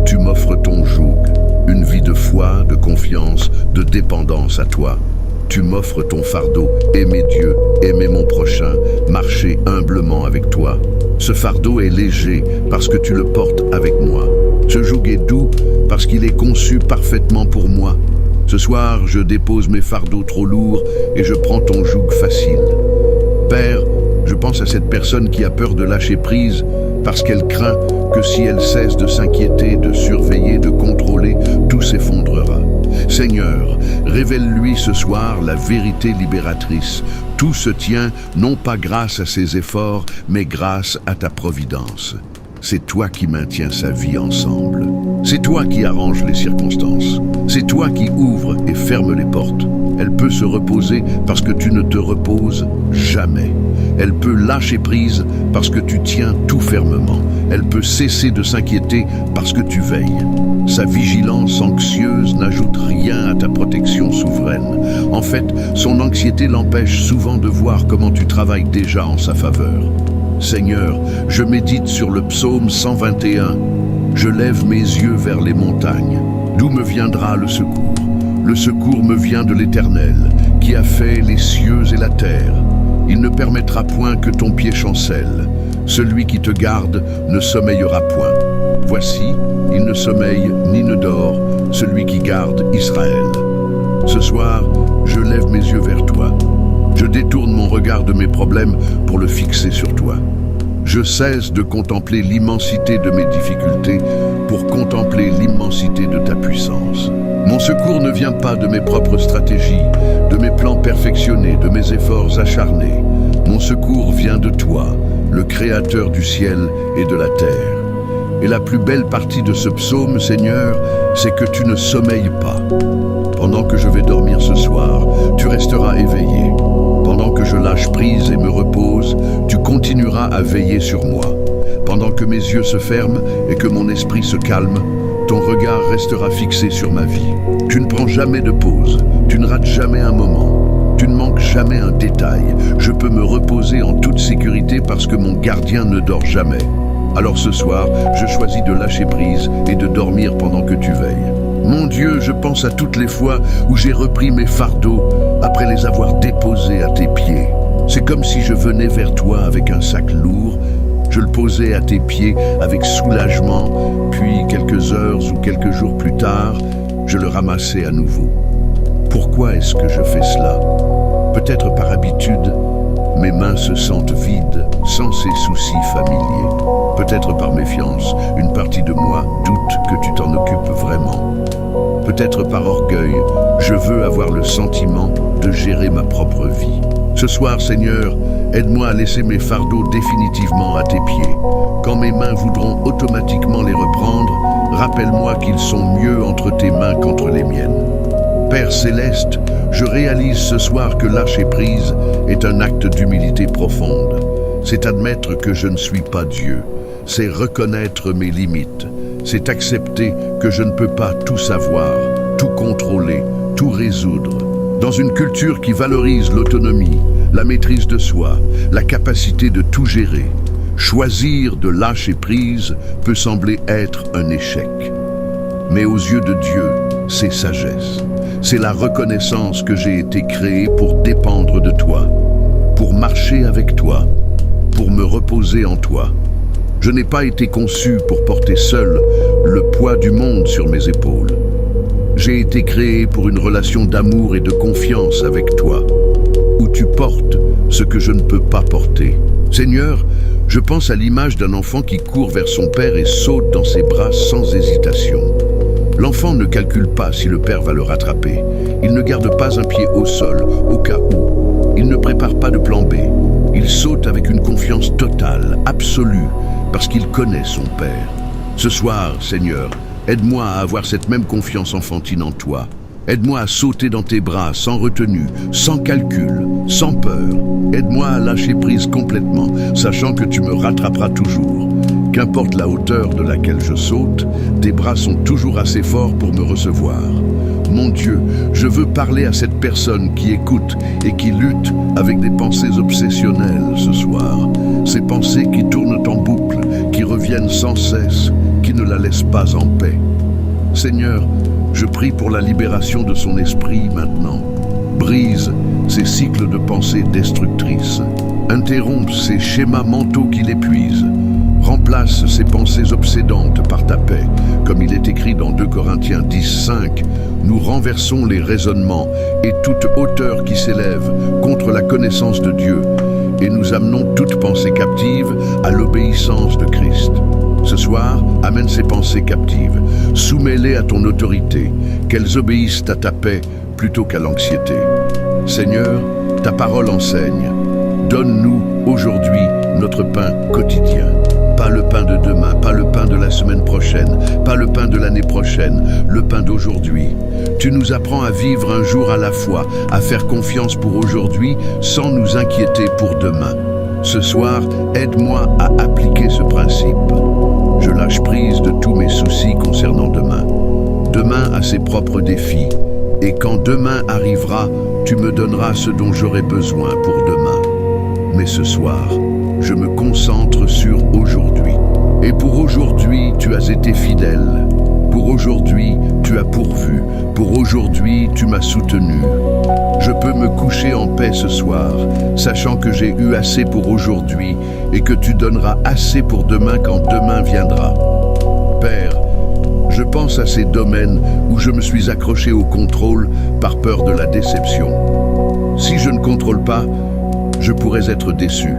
tu m'offres ton joug, une vie de foi, de confiance, de dépendance à toi. Tu m'offres ton fardeau, aimer Dieu, aimer mon prochain, marcher humblement avec toi. Ce fardeau est léger parce que tu le portes avec moi. Ce joug est doux parce qu'il est conçu parfaitement pour moi. Ce soir, je dépose mes fardeaux trop lourds et je prends ton joug facile. Père, je pense à cette personne qui a peur de lâcher prise parce qu'elle craint que si elle cesse de s'inquiéter, de surveiller, de contrôler, tout s'effondrera. Seigneur, révèle-lui ce soir la vérité libératrice. Tout se tient non pas grâce à ses efforts, mais grâce à ta providence. C'est toi qui maintiens sa vie ensemble. C'est toi qui arranges les circonstances. C'est toi qui ouvres et fermes les portes. Elle peut se reposer parce que tu ne te reposes jamais. Elle peut lâcher prise parce que tu tiens tout fermement. Elle peut cesser de s'inquiéter parce que tu veilles. Sa vigilance anxieuse n'ajoute rien à ta protection souveraine. En fait, son anxiété l'empêche souvent de voir comment tu travailles déjà en sa faveur. Seigneur, je médite sur le psaume 121. Je lève mes yeux vers les montagnes. D'où me viendra le secours? Le secours me vient de l'Éternel, qui a fait les cieux et la terre. Il ne permettra point que ton pied chancelle. Celui qui te garde ne sommeillera point. Voici, il ne sommeille ni ne dort, celui qui garde Israël. Ce soir, je lève mes yeux vers toi. Je détourne mon regard de mes problèmes pour le fixer sur toi. Je cesse de contempler l'immensité de mes difficultés pour contempler l'immensité de ta puissance. Mon secours ne vient pas de mes propres stratégies, de mes plans perfectionnés, de mes efforts acharnés. Mon secours vient de toi, le Créateur du ciel et de la terre. Et la plus belle partie de ce psaume, Seigneur, c'est que tu ne sommeilles pas. Pendant que je vais dormir ce soir, tu resteras éveillé. Pendant que je lâche prise et me repose, tu continueras à veiller sur moi. Pendant que mes yeux se ferment et que mon esprit se calme, ton regard restera fixé sur ma vie. Tu ne prends jamais de pause, tu ne rates jamais un moment, tu ne manques jamais un détail. Je peux me reposer en toute sécurité parce que mon gardien ne dort jamais. Alors ce soir, je choisis de lâcher prise et de dormir pendant que tu veilles. Mon Dieu, je pense à toutes les fois où j'ai repris mes fardeaux après les avoir déposés à tes pieds. C'est comme si je venais vers toi avec un sac lourd, je le posais à tes pieds avec soulagement, puis quelques heures ou quelques jours plus tard, je le ramassais à nouveau. Pourquoi est-ce que je fais cela? Peut-être par habitude, mes mains se sentent vides, sans ces soucis familiers. Peut-être par méfiance, une partie de moi doute que tu t'en occupes vraiment. Peut-être par orgueil, je veux avoir le sentiment de gérer ma propre vie. Ce soir, Seigneur, aide-moi à laisser mes fardeaux définitivement à tes pieds. Quand mes mains voudront automatiquement les reprendre, rappelle-moi qu'ils sont mieux entre tes mains qu'entre les miennes. Père céleste, je réalise ce soir que lâcher prise est un acte d'humilité profonde. C'est admettre que je ne suis pas Dieu. C'est reconnaître mes limites. C'est accepter que je ne peux pas tout savoir, tout contrôler, tout résoudre. Dans une culture qui valorise l'autonomie, la maîtrise de soi, la capacité de tout gérer, choisir de lâcher prise peut sembler être un échec. Mais aux yeux de Dieu, c'est sagesse. C'est la reconnaissance que j'ai été créé pour dépendre de toi, pour marcher avec toi, pour me reposer en toi. Je n'ai pas été conçu pour porter seul le poids du monde sur mes épaules. J'ai été créé pour une relation d'amour et de confiance avec toi, où tu portes ce que je ne peux pas porter. Seigneur, je pense à l'image d'un enfant qui court vers son père et saute dans ses bras sans hésitation. L'enfant ne calcule pas si le père va le rattraper. Il ne garde pas un pied au sol, au cas où. Il ne prépare pas de plan B. Il saute avec une confiance totale, absolue, parce qu'il connaît son père. Ce soir, Seigneur, aide-moi à avoir cette même confiance enfantine en toi. Aide-moi à sauter dans tes bras sans retenue, sans calcul, sans peur. Aide-moi à lâcher prise complètement, sachant que tu me rattraperas toujours. Qu'importe la hauteur de laquelle je saute, tes bras sont toujours assez forts pour me recevoir. Mon Dieu, je veux parler à cette personne qui écoute et qui lutte avec des pensées obsessionnelles ce soir. Ces pensées qui tournent en boucle, qui reviennent sans cesse, qui ne la laissent pas en paix. Seigneur, je prie pour la libération de son esprit maintenant. Brise ces cycles de pensées destructrices. Interromps ces schémas mentaux qui l'épuisent. Remplace ces pensées obsédantes par ta paix. Comme il est écrit dans 2 Corinthiens 10:5, nous renversons les raisonnements et toute hauteur qui s'élève contre la connaissance de Dieu, et nous amenons toute pensée captive à l'obéissance de Christ. Ce soir, amène ces pensées captives, soumets-les à ton autorité, qu'elles obéissent à ta paix plutôt qu'à l'anxiété. Seigneur, ta parole enseigne. Donne-nous aujourd'hui notre pain quotidien. Pas le pain de demain, pas le pain de la semaine prochaine, pas le pain de l'année prochaine, le pain d'aujourd'hui. Tu nous apprends à vivre un jour à la fois, à faire confiance pour aujourd'hui sans nous inquiéter pour demain. Ce soir, aide-moi à appliquer ce principe. Je lâche prise de tous mes soucis concernant demain. Demain a ses propres défis, et quand demain arrivera, tu me donneras ce dont j'aurai besoin pour demain. Mais ce soir, je me concentre sur aujourd'hui. Et pour aujourd'hui, tu as été fidèle. Pour aujourd'hui, tu as pourvu. Pour aujourd'hui, tu m'as soutenu. Je peux me coucher en paix ce soir, sachant que j'ai eu assez pour aujourd'hui et que tu donneras assez pour demain quand demain viendra. Père, je pense à ces domaines où je me suis accroché au contrôle par peur de la déception. Si je ne contrôle pas, je pourrais être déçu.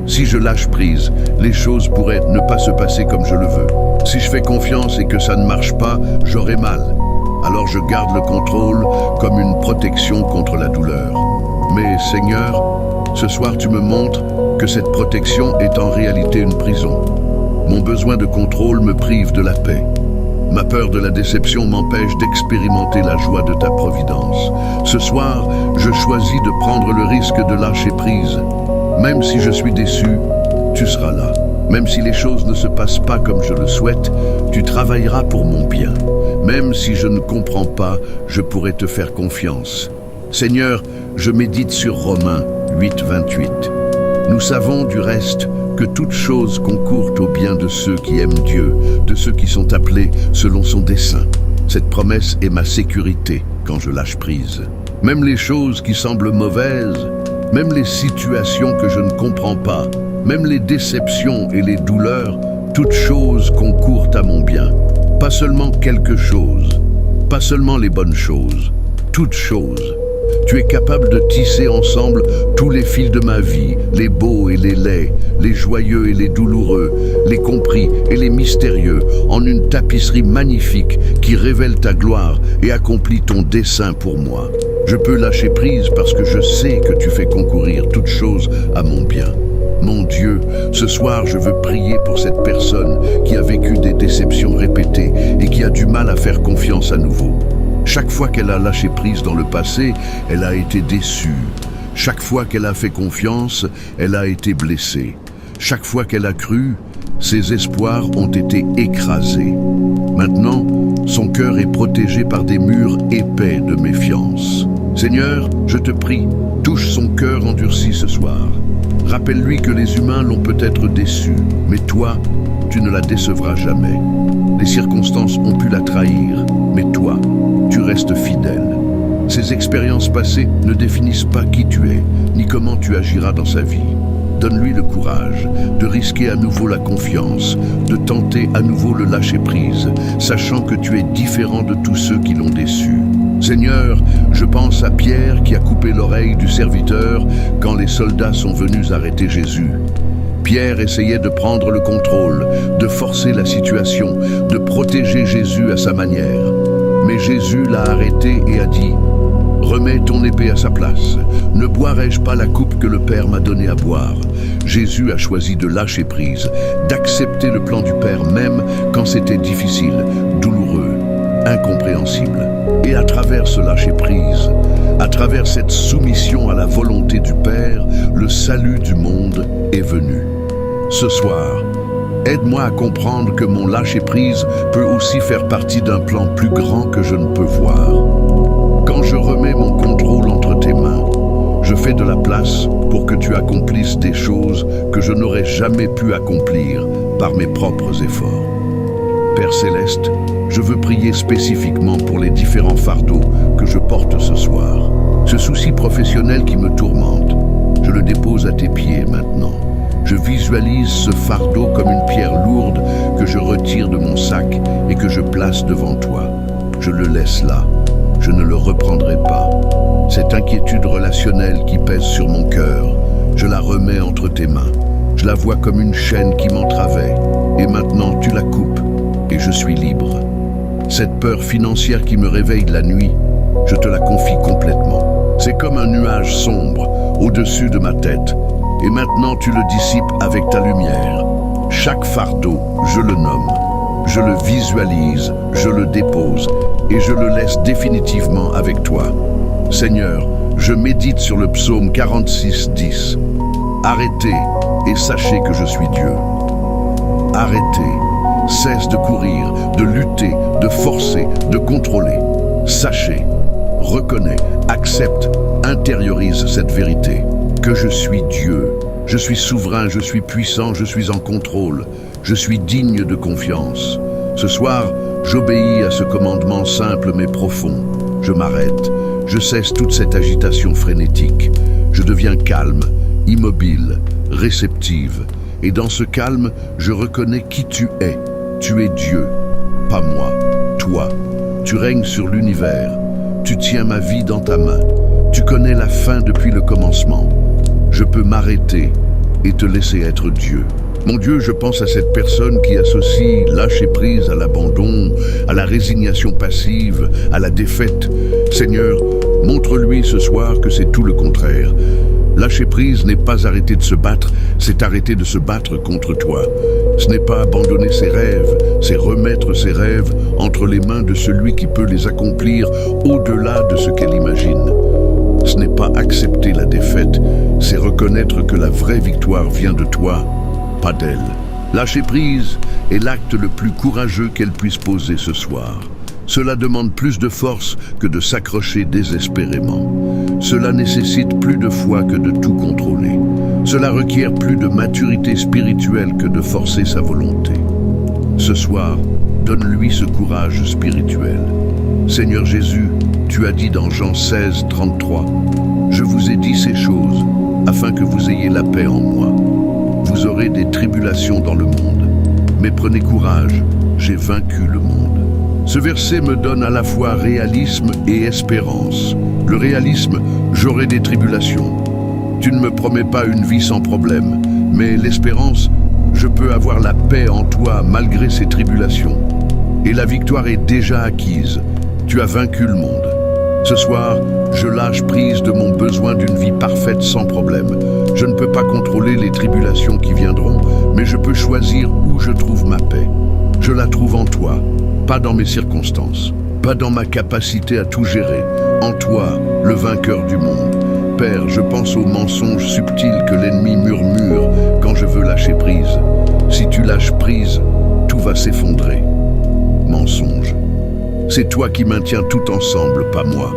Si je lâche prise, les choses pourraient ne pas se passer comme je le veux. Si je fais confiance et que ça ne marche pas, j'aurai mal. Alors je garde le contrôle comme une protection contre la douleur. Mais Seigneur, ce soir tu me montres que cette protection est en réalité une prison. Mon besoin de contrôle me prive de la paix. Ma peur de la déception m'empêche d'expérimenter la joie de ta providence. Ce soir, je choisis de prendre le risque de lâcher prise. Même si je suis déçu, tu seras là. Même si les choses ne se passent pas comme je le souhaite, tu travailleras pour mon bien. Même si je ne comprends pas, je pourrai te faire confiance. Seigneur, je médite sur Romains 8:28. Nous savons du reste que toute chose concourt au bien de ceux qui aiment Dieu, de ceux qui sont appelés selon son dessein. Cette promesse est ma sécurité quand je lâche prise. Même les choses qui semblent mauvaises, même les situations que je ne comprends pas, même les déceptions et les douleurs, toutes choses concourent à mon bien. Pas seulement quelque chose, pas seulement les bonnes choses, toutes choses. Tu es capable de tisser ensemble tous les fils de ma vie, les beaux et les laids, les joyeux et les douloureux, les compris et les mystérieux, en une tapisserie magnifique qui révèle ta gloire et accomplit ton dessein pour moi. Je peux lâcher prise parce que je sais que tu fais concourir toutes choses à mon bien. Mon Dieu, ce soir je veux prier pour cette personne qui a vécu des déceptions répétées et qui a du mal à faire confiance à nouveau. Chaque fois qu'elle a lâché prise dans le passé, elle a été déçue. Chaque fois qu'elle a fait confiance, elle a été blessée. Chaque fois qu'elle a cru, ses espoirs ont été écrasés. Maintenant, son cœur est protégé par des murs épais de méfiance. Seigneur, je te prie, touche son cœur endurci ce soir. Rappelle-lui que les humains l'ont peut-être déçu, mais toi, tu ne la décevras jamais. Les circonstances ont pu la trahir, mais toi, tu restes fidèle. Ces expériences passées ne définissent pas qui tu es, ni comment tu agiras dans sa vie. Donne-lui le courage de risquer à nouveau la confiance, de tenter à nouveau le lâcher-prise, sachant que tu es différent de tous ceux qui l'ont déçu. Seigneur, je pense à Pierre qui a coupé l'oreille du serviteur quand les soldats sont venus arrêter Jésus. Pierre essayait de prendre le contrôle, de forcer la situation, de protéger Jésus à sa manière. Mais Jésus l'a arrêté et a dit « Remets ton épée à sa place. Ne boirai-je pas la coupe que le Père m'a donnée à boire ?» Jésus a choisi de lâcher prise, d'accepter le plan du Père même quand c'était difficile, douloureux, incompréhensible. Et à travers ce lâcher-prise, à travers cette soumission à la volonté du Père, le salut du monde est venu. Ce soir, aide-moi à comprendre que mon lâcher-prise peut aussi faire partie d'un plan plus grand que je ne peux voir. Quand je remets mon contrôle entre tes mains, je fais de la place pour que tu accomplisses des choses que je n'aurais jamais pu accomplir par mes propres efforts. Père Céleste, je veux prier spécifiquement pour les différents fardeaux que je porte ce soir. Ce souci professionnel qui me tourmente, je le dépose à tes pieds maintenant. Je visualise ce fardeau comme une pierre lourde que je retire de mon sac et que je place devant toi. Je le laisse là. Je ne le reprendrai pas. Cette inquiétude relationnelle qui pèse sur mon cœur, je la remets entre tes mains. Je la vois comme une chaîne qui m'entravait. Et maintenant, tu la coupes et je suis libre. Cette peur financière qui me réveille la nuit, je te la confie complètement. C'est comme un nuage sombre au-dessus de ma tête. Et maintenant, tu le dissipes avec ta lumière. Chaque fardeau, je le nomme. Je le visualise, je le dépose et je le laisse définitivement avec toi. Seigneur, je médite sur le psaume 46, 10. Arrêtez et sachez que je suis Dieu. Arrêtez, cesse de courir, de lutter, de forcer, de contrôler. Sachez, reconnais, accepte, intériorise cette vérité. Que je suis Dieu. Je suis souverain, je suis puissant, je suis en contrôle. Je suis digne de confiance. Ce soir, j'obéis à ce commandement simple mais profond. Je m'arrête. Je cesse toute cette agitation frénétique. Je deviens calme, immobile, réceptive. Et dans ce calme, je reconnais qui tu es. Tu es Dieu, pas moi, toi. Tu règnes sur l'univers. Tu tiens ma vie dans ta main. Tu connais la fin depuis le commencement. Je peux m'arrêter et te laisser être Dieu. Mon Dieu, je pense à cette personne qui associe lâcher prise à l'abandon, à la résignation passive, à la défaite. Seigneur, montre-lui ce soir que c'est tout le contraire. Lâcher prise n'est pas arrêter de se battre, c'est arrêter de se battre contre toi. Ce n'est pas abandonner ses rêves, c'est remettre ses rêves entre les mains de celui qui peut les accomplir au-delà de ce qu'elle imagine. Ce n'est pas accepter la défaite, c'est reconnaître que la vraie victoire vient de toi, pas d'elle. Lâcher prise est l'acte le plus courageux qu'elle puisse poser ce soir. Cela demande plus de force que de s'accrocher désespérément. Cela nécessite plus de foi que de tout contrôler. Cela requiert plus de maturité spirituelle que de forcer sa volonté. Ce soir, donne-lui ce courage spirituel. Seigneur Jésus, tu as dit dans Jean 16, 33, « Je vous ai dit ces choses, afin que vous ayez la paix en moi. Vous aurez des tribulations dans le monde, mais prenez courage, j'ai vaincu le monde. » Ce verset me donne à la fois réalisme et espérance. Le réalisme, j'aurai des tribulations. Tu ne me promets pas une vie sans problème, mais l'espérance, je peux avoir la paix en toi malgré ces tribulations. Et la victoire est déjà acquise. Tu as vaincu le monde. Ce soir, je lâche prise de mon besoin d'une vie parfaite sans problème. Je ne peux pas contrôler les tribulations qui viendront, mais je peux choisir où je trouve ma paix. Je la trouve en toi, pas dans mes circonstances, pas dans ma capacité à tout gérer. En toi, le vainqueur du monde. Père, je pense aux mensonges subtils que l'ennemi murmure quand je veux lâcher prise. Si tu lâches prise, tout va s'effondrer. Mensonge. C'est toi qui maintiens tout ensemble, pas moi.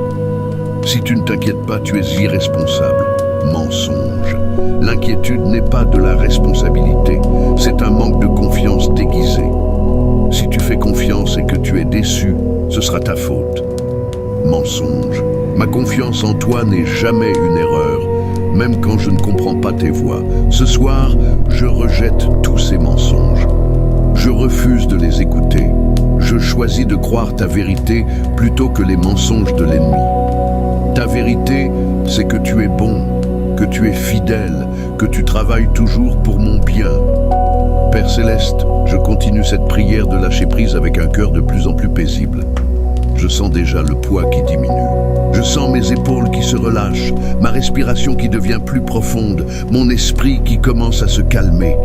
Si tu ne t'inquiètes pas, tu es irresponsable. Mensonge. L'inquiétude n'est pas de la responsabilité, c'est un manque de confiance déguisé. Si tu fais confiance et que tu es déçu, ce sera ta faute. Mensonge. Ma confiance en toi n'est jamais une erreur, même quand je ne comprends pas tes voies. Ce soir, je rejette tous ces mensonges. Je refuse de les écouter. Je choisis de croire ta vérité plutôt que les mensonges de l'ennemi. Ta vérité, c'est que tu es bon, que tu es fidèle, que tu travailles toujours pour mon bien. Père Céleste, je continue cette prière de lâcher prise avec un cœur de plus en plus paisible. Je sens déjà le poids qui diminue. Je sens mes épaules qui se relâchent, ma respiration qui devient plus profonde, mon esprit qui commence à se calmer.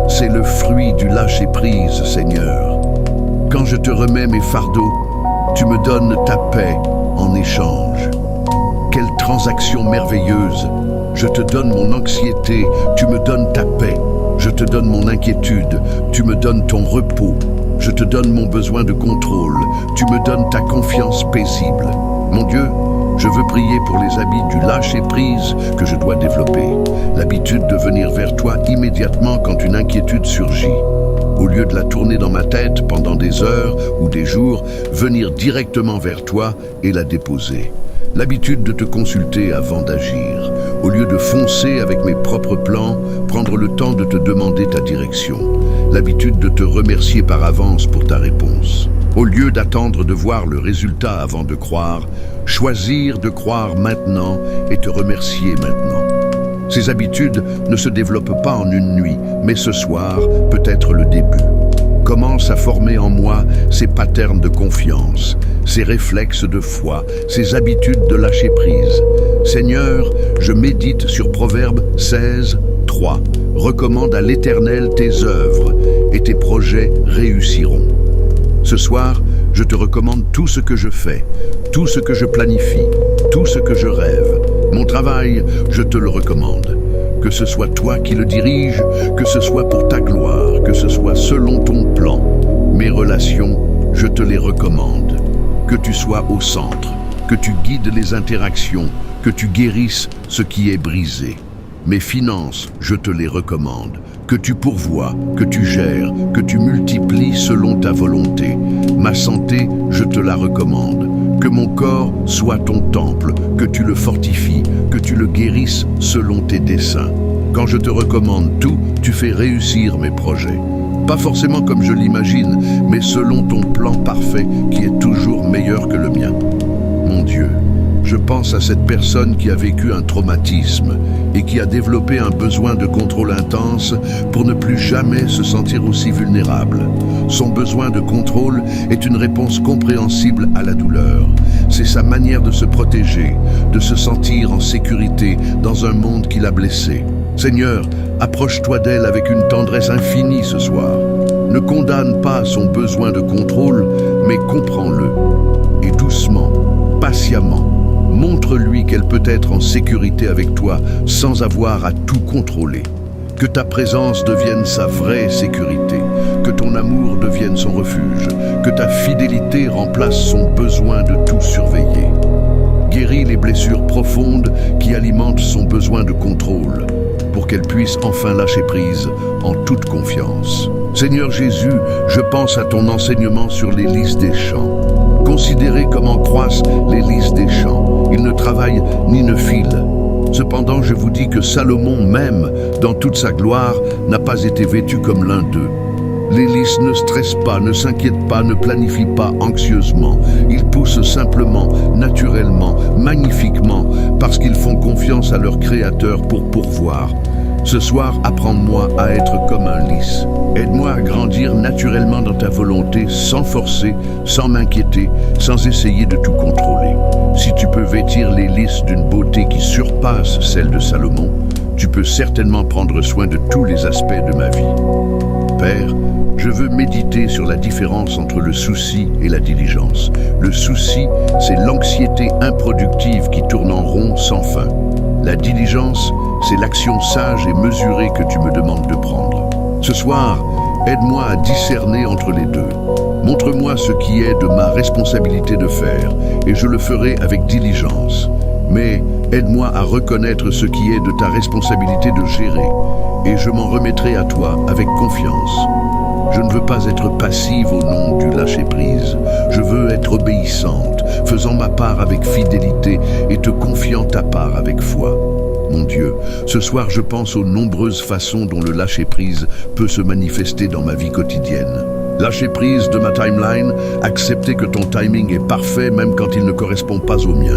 C'est le fruit du lâcher prise, Seigneur. Quand je te remets mes fardeaux, Tu me donnes ta paix en échange. Quelle transaction merveilleuse! Je te donne mon anxiété, tu me donnes ta paix. Je te donne mon inquiétude, tu me donnes ton repos. Je te donne mon besoin de contrôle, tu me donnes ta confiance paisible. Mon Dieu, je veux prier pour les habits du lâcher-prise que je dois développer. L'habitude de venir vers toi immédiatement quand une inquiétude surgit. Au lieu de la tourner dans ma tête pendant des heures ou des jours, venir directement vers toi et la déposer. L'habitude de te consulter avant d'agir. Au lieu de foncer avec mes propres plans, prendre le temps de te demander ta direction. L'habitude de te remercier par avance pour ta réponse. Au lieu d'attendre de voir le résultat avant de croire, choisir de croire maintenant et te remercier maintenant. Ces habitudes ne se développent pas en une nuit, mais ce soir peut être le début. Commence à former en moi ces patterns de confiance, ces réflexes de foi, ces habitudes de lâcher prise. Seigneur, je médite sur Proverbe 16, 3. Recommande à l'Éternel tes œuvres et tes projets réussiront. Ce soir, je te recommande tout ce que je fais, tout ce que je planifie, tout ce que je rêve. Mon travail, je te le recommande. Que ce soit toi qui le dirige, que ce soit pour ta gloire, que ce soit selon ton plan. Mes relations, je te les recommande. Que tu sois au centre, que tu guides les interactions, que tu guérisses ce qui est brisé. Mes finances, je te les recommande. Que tu pourvoies, que tu gères, que tu multiplies selon ta volonté. Ma santé, je te la recommande. Que mon corps soit ton temple, que tu le fortifies, que tu le guérisses selon tes desseins. Quand je te recommande tout, tu fais réussir mes projets. Pas forcément comme je l'imagine, mais selon ton plan parfait qui est toujours meilleur que le mien. Mon Dieu, je pense à cette personne qui a vécu un traumatisme et qui a développé un besoin de contrôle intense pour ne plus jamais se sentir aussi vulnérable. Son besoin de contrôle est une réponse compréhensible à la douleur. C'est sa manière de se protéger, de se sentir en sécurité dans un monde qui l'a blessé. Seigneur, approche-toi d'elle avec une tendresse infinie ce soir. Ne condamne pas son besoin de contrôle, mais comprends-le. Et doucement, patiemment, montre-lui qu'elle peut être en sécurité avec toi sans avoir à tout contrôler. Que ta présence devienne sa vraie sécurité, que ton amour devienne son refuge, que ta fidélité remplace son besoin de tout surveiller. Guéris les blessures profondes qui alimentent son besoin de contrôle, pour qu'elle puisse enfin lâcher prise en toute confiance. Seigneur Jésus, je pense à ton enseignement sur les lys des champs. Considérez comment croissent les lys des champs. Ils ne travaillent ni ne filent. Cependant, je vous dis que Salomon même, dans toute sa gloire, n'a pas été vêtu comme l'un d'eux. Les lys ne stressent pas, ne s'inquiètent pas, ne planifient pas anxieusement. Ils poussent simplement, naturellement, magnifiquement, parce qu'ils font confiance à leur Créateur pour pourvoir. Ce soir, apprends-moi à être comme un lys. Aide-moi à grandir naturellement dans ta volonté, sans forcer, sans m'inquiéter, sans essayer de tout contrôler. Si tu peux vêtir les lys d'une beauté qui surpasse celle de Salomon, tu peux certainement prendre soin de tous les aspects de ma vie. Père, je veux méditer sur la différence entre le souci et la diligence. Le souci, c'est l'anxiété improductive qui tourne en rond sans fin. La diligence, c'est l'action sage et mesurée que tu me demandes de prendre. Ce soir, aide-moi à discerner entre les deux. Montre-moi ce qui est de ma responsabilité de faire, et je le ferai avec diligence. Mais aide-moi à reconnaître ce qui est de ta responsabilité de gérer, et je m'en remettrai à toi avec confiance. Je ne veux pas être passive au nom du lâcher-prise. Je veux être obéissante, faisant ma part avec fidélité et te confiant ta part avec foi. Mon Dieu, ce soir je pense aux nombreuses façons dont le lâcher-prise peut se manifester dans ma vie quotidienne. Lâcher prise de ma timeline, accepter que ton timing est parfait même quand il ne correspond pas au mien.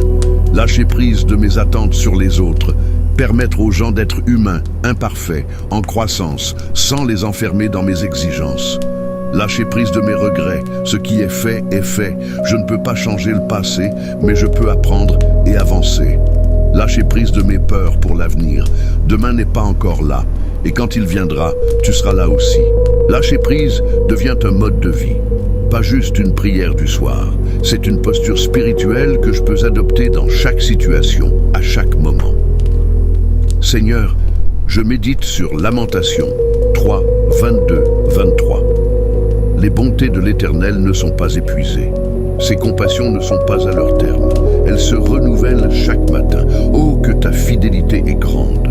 Lâcher prise de mes attentes sur les autres, permettre aux gens d'être humains, imparfaits, en croissance, sans les enfermer dans mes exigences. Lâcher prise de mes regrets, ce qui est fait est fait. Je ne peux pas changer le passé, mais je peux apprendre et avancer. Lâcher prise de mes peurs pour l'avenir. Demain n'est pas encore là, Et quand il viendra, tu seras là aussi. Lâcher prise devient un mode de vie. Pas juste une prière du soir. C'est une posture spirituelle que je peux adopter dans chaque situation, à chaque moment. Seigneur, je médite sur Lamentation 3, 22, 23. Les bontés de l'Éternel ne sont pas épuisées. Ses compassions ne sont pas à leur terme. Elles se renouvellent chaque matin. Oh, que ta fidélité est grande.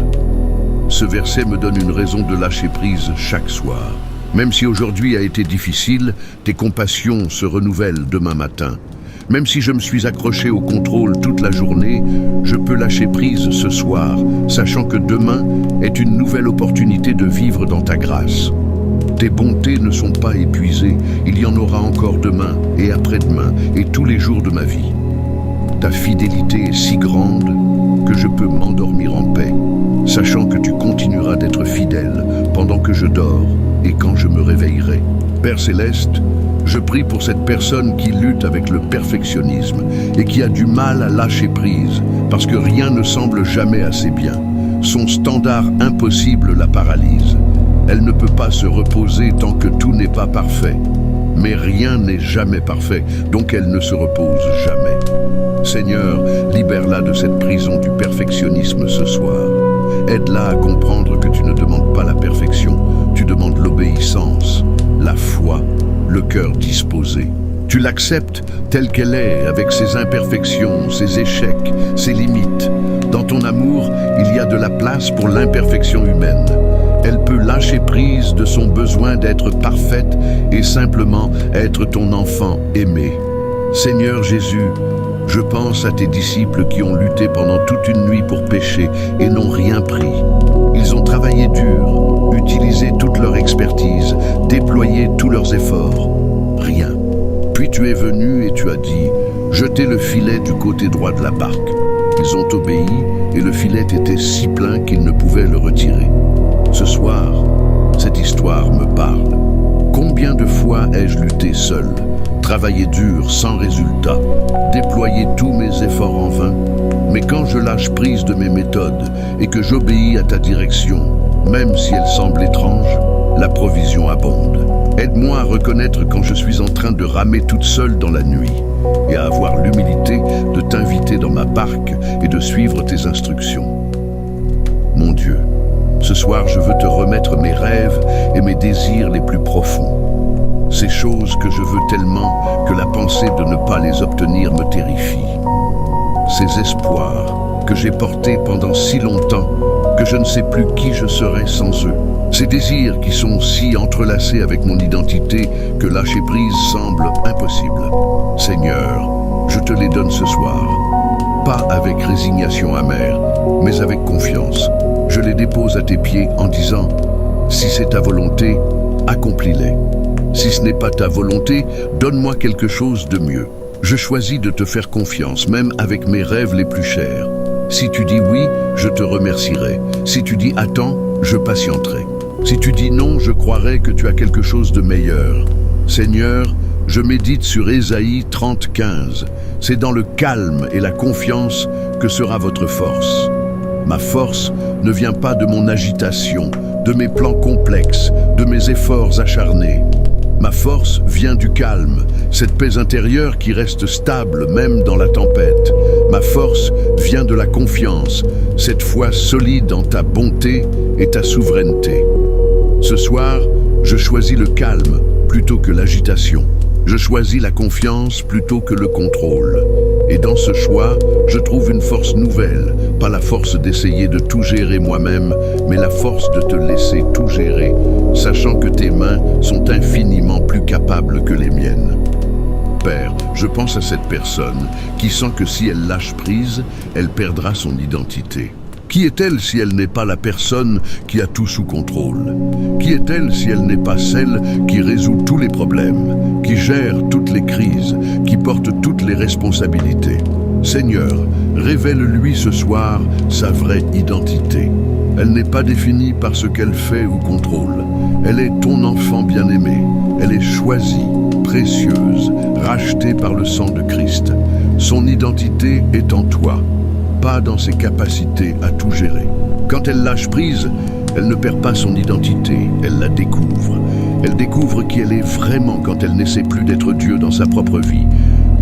Ce verset me donne une raison de lâcher prise chaque soir. Même si aujourd'hui a été difficile, tes compassions se renouvellent demain matin. Même si je me suis accroché au contrôle toute la journée, je peux lâcher prise ce soir, sachant que demain est une nouvelle opportunité de vivre dans ta grâce. Tes bontés ne sont pas épuisées, il y en aura encore demain et après-demain et tous les jours de ma vie. Ta fidélité est si grande que je peux m'endormir en paix, sachant que tu continueras d'être fidèle pendant que je dors et quand je me réveillerai. Père Céleste, je prie pour cette personne qui lutte avec le perfectionnisme et qui a du mal à lâcher prise parce que rien ne semble jamais assez bien. Son standard impossible la paralyse. Elle ne peut pas se reposer tant que tout n'est pas parfait. Mais rien n'est jamais parfait, donc elle ne se repose jamais. Seigneur, libère-la de cette prison du perfectionnisme ce soir. Aide-la à comprendre que tu ne demandes pas la perfection, tu demandes l'obéissance, la foi, le cœur disposé. Tu l'acceptes telle qu'elle est, avec ses imperfections, ses échecs, ses limites. Dans ton amour, il y a de la place pour l'imperfection humaine. Elle peut lâcher prise de son besoin d'être parfaite et simplement être ton enfant aimé. Seigneur Jésus, je pense à tes disciples qui ont lutté pendant toute une nuit pour pécher et n'ont rien pris. Ils ont travaillé dur, utilisé toute leur expertise, déployé tous leurs efforts. Rien. Puis tu es venu et tu as dit, jetez le filet du côté droit de la barque. Ils ont obéi et le filet était si plein qu'ils ne pouvaient le retirer. Ce soir, cette histoire me parle. Combien de fois ai-je lutté seul, travaillé dur sans résultat, déployé tous mes efforts en vain? Mais quand je lâche prise de mes méthodes et que j'obéis à ta direction, même si elle semble étrange, la provision abonde. Aide-moi à reconnaître quand je suis en train de ramer toute seule dans la nuit et à avoir l'humilité de t'inviter dans ma barque et de suivre tes instructions. Mon Dieu, ce soir je veux te remettre mes rêves et mes désirs les plus profonds. Ces choses que je veux tellement que la pensée de ne pas les obtenir me terrifie. Ces espoirs que j'ai portés pendant si longtemps que je ne sais plus qui je serais sans eux. Ces désirs qui sont si entrelacés avec mon identité que lâcher prise semble impossible. Seigneur, je te les donne ce soir. Pas avec résignation amère, mais avec confiance. Je les dépose à tes pieds en disant, si c'est ta volonté, accomplis-les. Si ce n'est pas ta volonté, donne-moi quelque chose de mieux. Je choisis de te faire confiance, même avec mes rêves les plus chers. Si tu dis oui, je te remercierai. Si tu dis attends, je patienterai. Si tu dis non, je croirai que tu as quelque chose de meilleur. Seigneur, je médite sur Ésaïe 30:15. C'est dans le calme et la confiance que sera votre force. Ma force ne vient pas de mon agitation, de mes plans complexes, de mes efforts acharnés. Ma force vient du calme, cette paix intérieure qui reste stable même dans la tempête. Ma force vient de la confiance, cette foi solide en ta bonté et ta souveraineté. Ce soir, je choisis le calme plutôt que l'agitation. Je choisis la confiance plutôt que le contrôle. Et dans ce choix, je trouve une force nouvelle, pas la force d'essayer de tout gérer moi-même, mais la force de te laisser tout gérer, sachant que tes mains sont infiniment plus capables que les miennes. Père, je pense à cette personne qui sent que si elle lâche prise, elle perdra son identité. Qui est-elle si elle n'est pas la personne qui a tout sous contrôle? Qui est-elle si elle n'est pas celle qui résout tous les problèmes, qui gère toutes les crises, qui porte toutes les responsabilités? Seigneur, révèle-lui ce soir sa vraie identité. Elle n'est pas définie par ce qu'elle fait ou contrôle. Elle est ton enfant bien-aimé. Elle est choisie, précieuse, rachetée par le sang de Christ. Son identité est en toi, pas dans ses capacités à tout gérer. Quand elle lâche prise, Elle ne perd pas son identité, elle la découvre. Elle découvre qui elle est vraiment quand elle n'essaie plus d'être Dieu dans sa propre vie.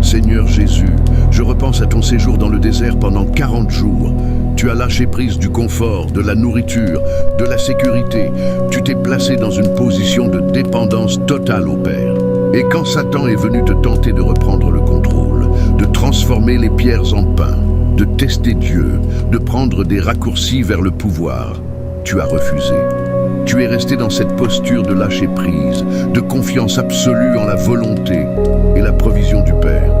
Seigneur Jésus, je repense à ton séjour dans le désert pendant 40 jours. Tu as lâché prise du confort, de la nourriture, de la sécurité. Tu t'es placé dans une position de dépendance totale au Père. Et quand Satan est venu te tenter de reprendre le contrôle, de transformer les pierres en pain, de tester Dieu, de prendre des raccourcis vers le pouvoir, tu as refusé. Tu es resté dans cette posture de lâcher prise, de confiance absolue en la volonté et la provision du Père.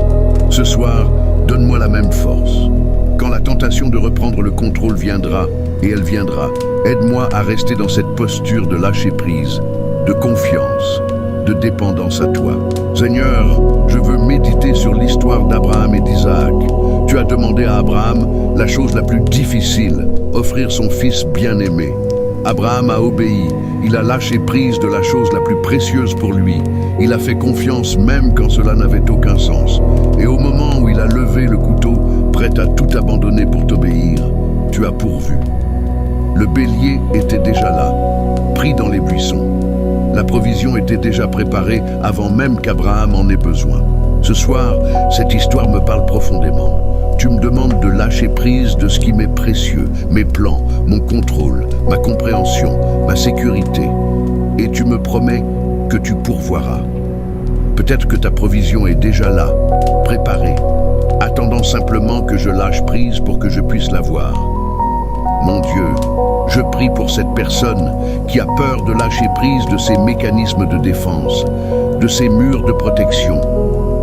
Ce soir, donne-moi la même force. Quand la tentation de reprendre le contrôle viendra, et elle viendra, aide-moi à rester dans cette posture de lâcher prise, de confiance, de dépendance à toi. Seigneur, je veux méditer sur l'histoire d'Abraham et d'Isaac. Tu as demandé à Abraham la chose la plus difficile, offrir son fils bien-aimé. Abraham a obéi, il a lâché prise de la chose la plus précieuse pour lui. Il a fait confiance même quand cela n'avait aucun sens. Et au moment où il a levé le couteau, prêt à tout abandonner pour t'obéir, tu as pourvu. Le bélier était déjà là, pris dans les buissons. La provision était déjà préparée avant même qu'Abraham en ait besoin. Ce soir, cette histoire me parle profondément. Tu me demandes de lâcher prise de ce qui m'est précieux, mes plans, mon contrôle, ma compréhension, ma sécurité. Et tu me promets que tu pourvoiras. Peut-être que ta provision est déjà là, préparée, attendant simplement que je lâche prise pour que je puisse la voir. Mon Dieu, je prie pour cette personne qui a peur de lâcher prise de ses mécanismes de défense, de ses murs de protection,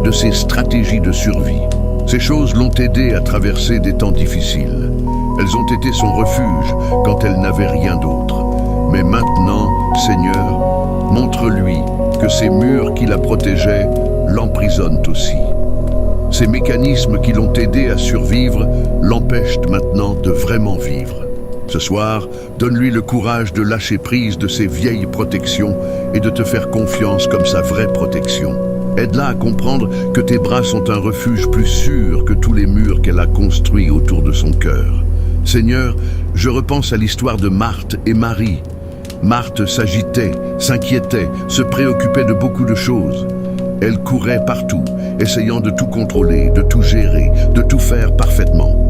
de ses stratégies de survie. Ces choses l'ont aidé à traverser des temps difficiles. Elles ont été son refuge quand elle n'avait rien d'autre. Mais maintenant, Seigneur, montre-lui que ces murs qui la protégeaient l'emprisonnent aussi. Ces mécanismes qui l'ont aidé à survivre l'empêchent maintenant de vraiment vivre. Ce soir, donne-lui le courage de lâcher prise de ses vieilles protections et de te faire confiance comme sa vraie protection. Aide-la à comprendre que tes bras sont un refuge plus sûr que tous les murs qu'elle a construits autour de son cœur. Seigneur, je repense à l'histoire de Marthe et Marie. Marthe s'agitait, s'inquiétait, se préoccupait de beaucoup de choses. Elle courait partout, essayant de tout contrôler, de tout gérer, de tout faire parfaitement.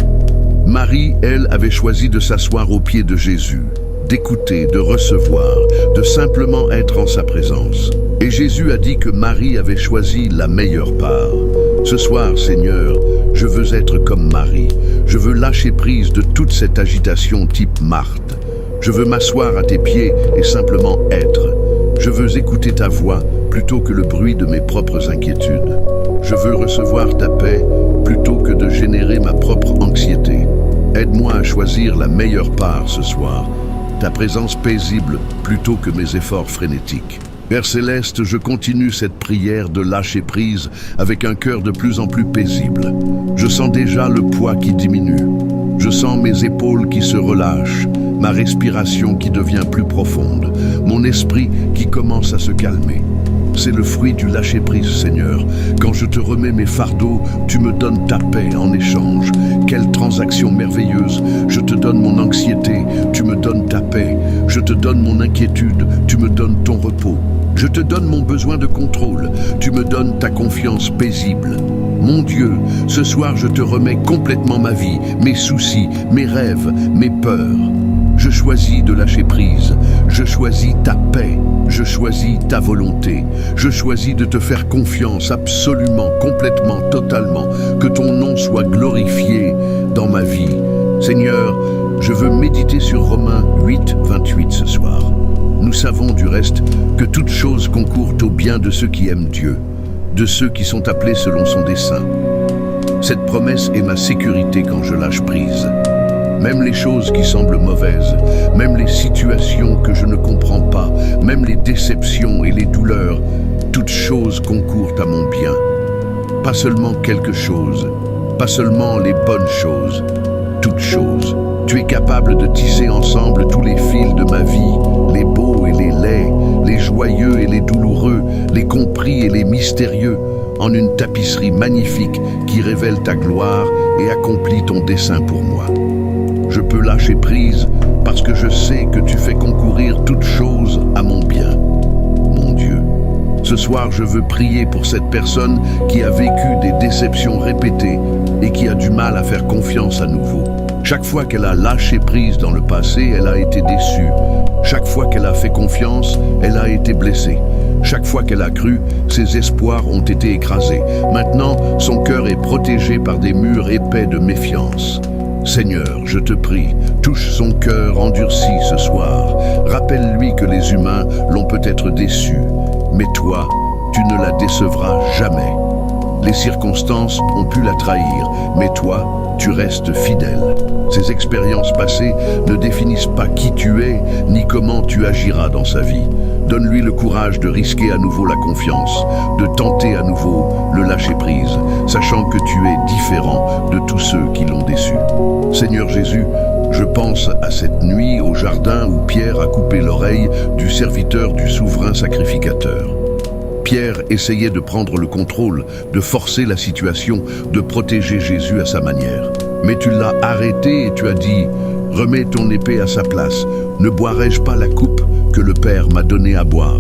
Marie, elle, avait choisi de s'asseoir aux pieds de Jésus, d'écouter, de recevoir, de simplement être en sa présence. Et Jésus a dit que Marie avait choisi la meilleure part. Ce soir, Seigneur, je veux être comme Marie. Je veux lâcher prise de toute cette agitation type Marthe. Je veux m'asseoir à tes pieds et simplement être. Je veux écouter ta voix plutôt que le bruit de mes propres inquiétudes. Je veux recevoir ta paix plutôt que de générer ma propre anxiété. Aide-moi à choisir la meilleure part ce soir, ta présence paisible plutôt que mes efforts frénétiques. Père Céleste, je continue cette prière de lâcher prise avec un cœur de plus en plus paisible. Je sens déjà le poids qui diminue. Je sens mes épaules qui se relâchent, ma respiration qui devient plus profonde, mon esprit qui commence à se calmer. C'est le fruit du lâcher-prise, Seigneur. Quand je te remets mes fardeaux, tu me donnes ta paix en échange. Quelle transaction merveilleuse! Je te donne mon anxiété, tu me donnes ta paix. Je te donne mon inquiétude, tu me donnes ton repos. Je te donne mon besoin de contrôle, tu me donnes ta confiance paisible. Mon Dieu, ce soir je te remets complètement ma vie, mes soucis, mes rêves, mes peurs. Je choisis de lâcher prise, je choisis ta paix, je choisis ta volonté, je choisis de te faire confiance absolument, complètement, totalement, que ton nom soit glorifié dans ma vie. Seigneur, je veux méditer sur Romains 8, 28 ce soir. Nous savons du reste que toutes choses concourent au bien de ceux qui aiment Dieu, de ceux qui sont appelés selon son dessein. Cette promesse est ma sécurité quand je lâche prise. Même les choses qui semblent mauvaises, même les situations que je ne comprends pas, même les déceptions et les douleurs, toutes choses concourent à mon bien. Pas seulement quelque chose, pas seulement les bonnes choses, toutes choses. Tu es capable de tisser ensemble tous les fils de ma vie, les beaux et les laids, les joyeux et les douloureux, les compris et les mystérieux, en une tapisserie magnifique qui révèle ta gloire et accomplit ton dessein pour moi. Je peux lâcher lâcher prise parce que je sais que tu fais concourir toutes choses à mon bien. Mon Dieu, ce soir je veux prier pour cette personne qui a vécu des déceptions répétées et qui a du mal à faire confiance à nouveau. Chaque fois qu'elle a lâché prise dans le passé, elle a été déçue. Chaque fois qu'elle a fait confiance, elle a été blessée. Chaque fois qu'elle a cru, ses espoirs ont été écrasés. Maintenant, son cœur est protégé par des murs épais de méfiance. Seigneur, je te prie, touche son cœur endurci ce soir. Rappelle-lui que les humains l'ont peut-être déçu, mais toi, tu ne la décevras jamais. Les circonstances ont pu la trahir, mais toi, tu restes fidèle. Ces expériences passées ne définissent pas qui tu es, ni comment tu agiras dans sa vie. Donne-lui le courage de risquer à nouveau la confiance, de tenter à nouveau le lâcher-prise, sachant que tu es différent de tous ceux qui l'ont déçu. Seigneur Jésus, je pense à cette nuit au jardin où Pierre a coupé l'oreille du serviteur du souverain sacrificateur. Pierre essayait de prendre le contrôle, de forcer la situation, de protéger Jésus à sa manière. Mais tu l'as arrêté et tu as dit « Remets ton épée à sa place, ne boirai-je pas la coupe que le Père m'a donnée à boire ?»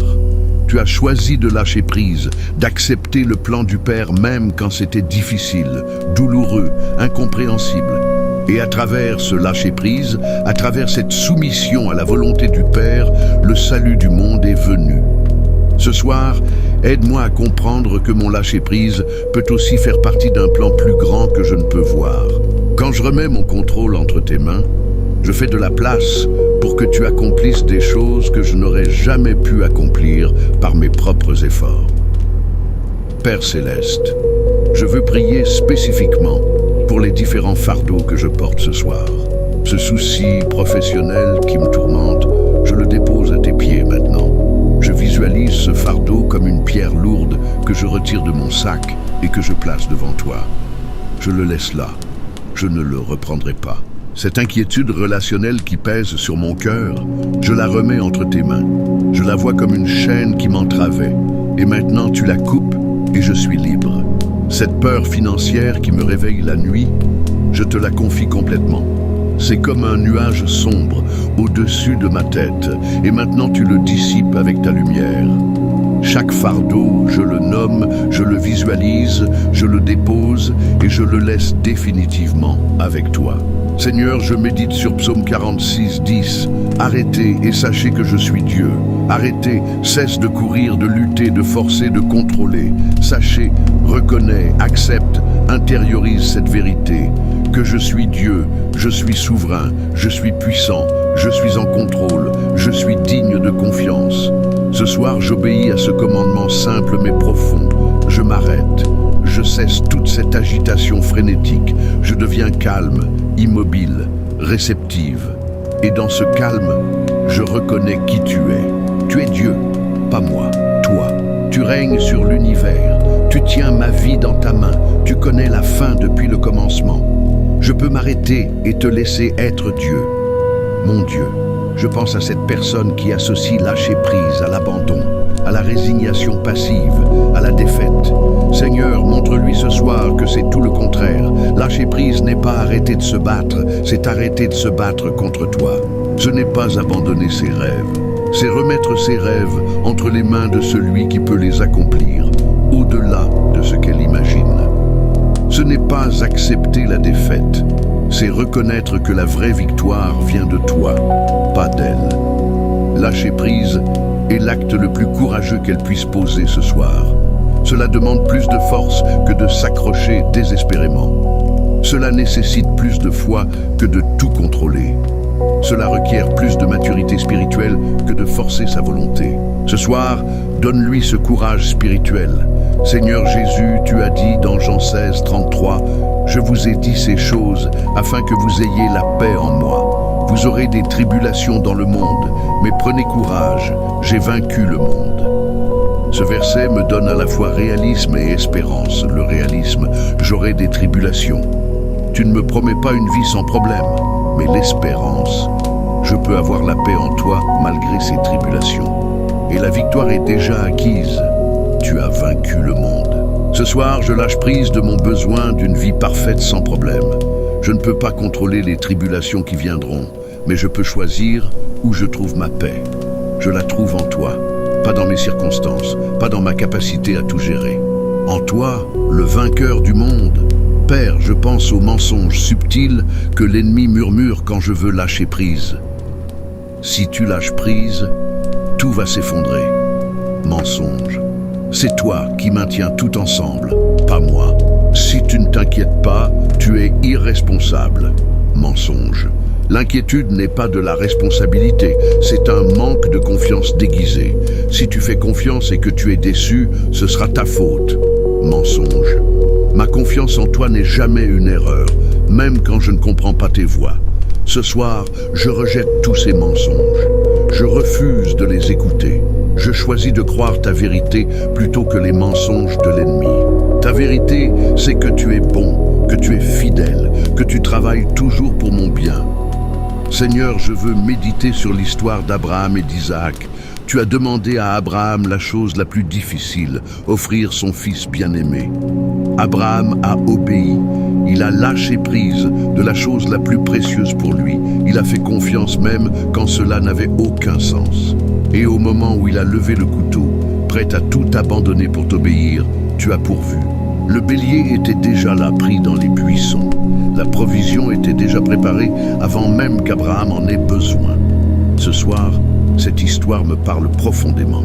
Tu as choisi de lâcher prise, d'accepter le plan du Père même quand c'était difficile, douloureux, incompréhensible. Et à travers ce lâcher-prise, à travers cette soumission à la volonté du Père, le salut du monde est venu. Ce soir, aide-moi à comprendre que mon lâcher-prise peut aussi faire partie d'un plan plus grand que je ne peux voir. Quand je remets mon contrôle entre tes mains, je fais de la place pour que tu accomplisses des choses que je n'aurais jamais pu accomplir par mes propres efforts. Père Céleste, je veux prier spécifiquement pour les différents fardeaux que je porte ce soir. Ce souci professionnel qui me tourmente, je le dépose à tes pieds maintenant. Je visualise ce fardeau comme une pierre lourde que je retire de mon sac et que je place devant toi. Je le laisse là. Je ne le reprendrai pas. Cette inquiétude relationnelle qui pèse sur mon cœur, je la remets entre tes mains. Je la vois comme une chaîne qui m'entravait. Et maintenant tu la coupes et je suis libre. Cette peur financière qui me réveille la nuit, je te la confie complètement. C'est comme un nuage sombre au-dessus de ma tête, et maintenant tu le dissipes avec ta lumière. Chaque fardeau, je le nomme, je le visualise, je le dépose et je le laisse définitivement avec toi. Seigneur, je médite sur Psaume 46, 10. Arrêtez et sachez que je suis Dieu. Arrêtez, cesse de courir, de lutter, de forcer, de contrôler. Sachez, reconnais, accepte, intériorise cette vérité. Que je suis Dieu, je suis souverain, je suis puissant, je suis en contrôle, je suis digne de confiance. Ce soir, j'obéis à ce commandement simple mais profond. Je m'arrête. Je cesse toute cette agitation frénétique. Je deviens calme, immobile, réceptive. Et dans ce calme, je reconnais qui tu es. Tu es Dieu, pas moi, toi. Tu règnes sur l'univers. Tu tiens ma vie dans ta main. Tu connais la fin depuis le commencement. Je peux m'arrêter et te laisser être Dieu. Mon Dieu, je pense à cette personne qui associe lâcher prise à l'abandon, à la résignation passive, à la défaite. Seigneur, montre-lui ce soir que c'est tout le contraire. Lâcher prise n'est pas arrêter de se battre, c'est arrêter de se battre contre toi. Ce n'est pas abandonner ses rêves, c'est remettre ses rêves entre les mains de celui qui peut les accomplir, au-delà de ce qu'elle imagine. Ce n'est pas accepter la défaite, c'est reconnaître que la vraie victoire vient de toi, pas d'elle. Lâcher prise est l'acte le plus courageux qu'elle puisse poser ce soir. Cela demande plus de force que de s'accrocher désespérément. Cela nécessite plus de foi que de tout contrôler. Cela requiert plus de maturité spirituelle que de forcer sa volonté. Ce soir, donne-lui ce courage spirituel. Seigneur Jésus, tu as dit dans Jean 16, 33, « Je vous ai dit ces choses afin que vous ayez la paix en moi. Vous aurez des tribulations dans le monde, mais prenez courage, j'ai vaincu le monde. » Ce verset me donne à la fois réalisme et espérance. Le réalisme, j'aurai des tribulations. Tu ne me promets pas une vie sans problème, mais l'espérance, je peux avoir la paix en toi malgré ces tribulations. Et la victoire est déjà acquise. Tu as vaincu le monde. Ce soir, je lâche prise de mon besoin d'une vie parfaite sans problème. Je ne peux pas contrôler les tribulations qui viendront, mais je peux choisir où je trouve ma paix. Je la trouve en toi, pas dans mes circonstances, pas dans ma capacité à tout gérer. En toi, le vainqueur du monde. Père, je pense aux mensonges subtils que l'ennemi murmure quand je veux lâcher prise. Si tu lâches prise, tout va s'effondrer. Mensonge. C'est toi qui maintiens tout ensemble, pas moi. Si tu ne t'inquiètes pas, tu es irresponsable. Mensonge. L'inquiétude n'est pas de la responsabilité, c'est un manque de confiance déguisé. Si tu fais confiance et que tu es déçu, ce sera ta faute. Mensonge. Ma confiance en toi n'est jamais une erreur, même quand je ne comprends pas tes voix. Ce soir, je rejette tous ces mensonges. Je refuse de les écouter. Je choisis de croire ta vérité plutôt que les mensonges de l'ennemi. Ta vérité, c'est que tu es bon, que tu es fidèle, que tu travailles toujours pour mon bien. Seigneur, je veux méditer sur l'histoire d'Abraham et d'Isaac. Tu as demandé à Abraham la chose la plus difficile, offrir son fils bien-aimé. Abraham a obéi. Il a lâché prise de la chose la plus précieuse pour lui. Il a fait confiance même quand cela n'avait aucun sens. Et au moment où il a levé le couteau, prêt à tout abandonner pour t'obéir, tu as pourvu. Le bélier était déjà là, pris dans les buissons. La provision était déjà préparée avant même qu'Abraham en ait besoin. Ce soir, cette histoire me parle profondément.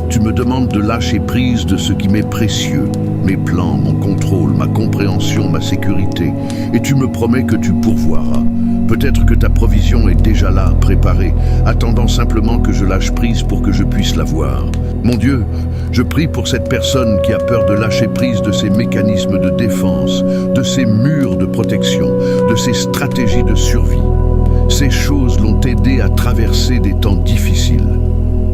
Tu me demandes de lâcher prise de ce qui m'est précieux, mes plans, mon contrôle, ma compréhension, ma sécurité, et tu me promets que tu pourvoiras. Peut-être que ta provision est déjà là, préparée, attendant simplement que je lâche prise pour que je puisse la voir. Mon Dieu, je prie pour cette personne qui a peur de lâcher prise de ses mécanismes de défense, de ses murs de protection, de ses stratégies de survie. Ces choses l'ont aidé à traverser des temps difficiles.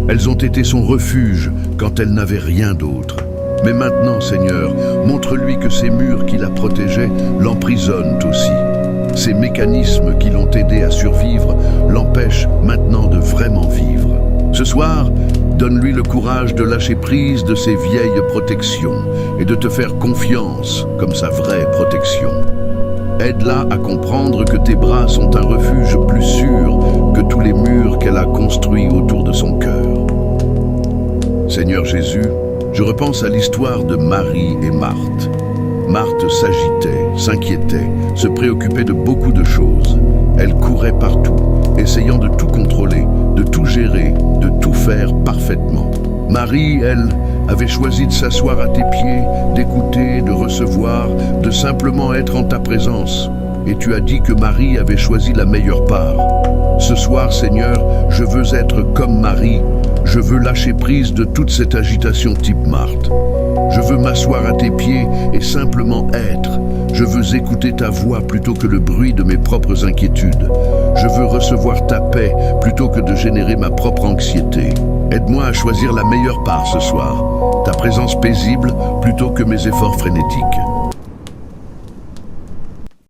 Elles ont été son refuge quand elle n'avait rien d'autre. Mais maintenant, Seigneur, montre-lui que ces murs qui la protégeaient l'emprisonnent aussi. Ces mécanismes qui l'ont aidé à survivre l'empêchent maintenant de vraiment vivre. Ce soir, donne-lui le courage de lâcher prise de ses vieilles protections et de te faire confiance comme sa vraie protection. Aide-la à comprendre que tes bras sont un refuge plus sûr que tous les murs qu'elle a construits autour de son cœur. Seigneur Jésus, je repense à l'histoire de Marie et Marthe. Marthe s'agitait, s'inquiétait, se préoccupait de beaucoup de choses. Elle courait partout, essayant de tout contrôler, de tout gérer, de tout faire parfaitement. Marie, elle, avait choisi de s'asseoir à tes pieds, d'écouter, de recevoir, de simplement être en ta présence. Et tu as dit que Marie avait choisi la meilleure part. Ce soir, Seigneur, je veux être comme Marie. Je veux lâcher prise de toute cette agitation type Marthe. Je veux m'asseoir à tes pieds et simplement être. Je veux écouter ta voix plutôt que le bruit de mes propres inquiétudes. Je veux recevoir ta paix plutôt que de générer ma propre anxiété. Aide-moi à choisir la meilleure part ce soir, ta présence paisible plutôt que mes efforts frénétiques.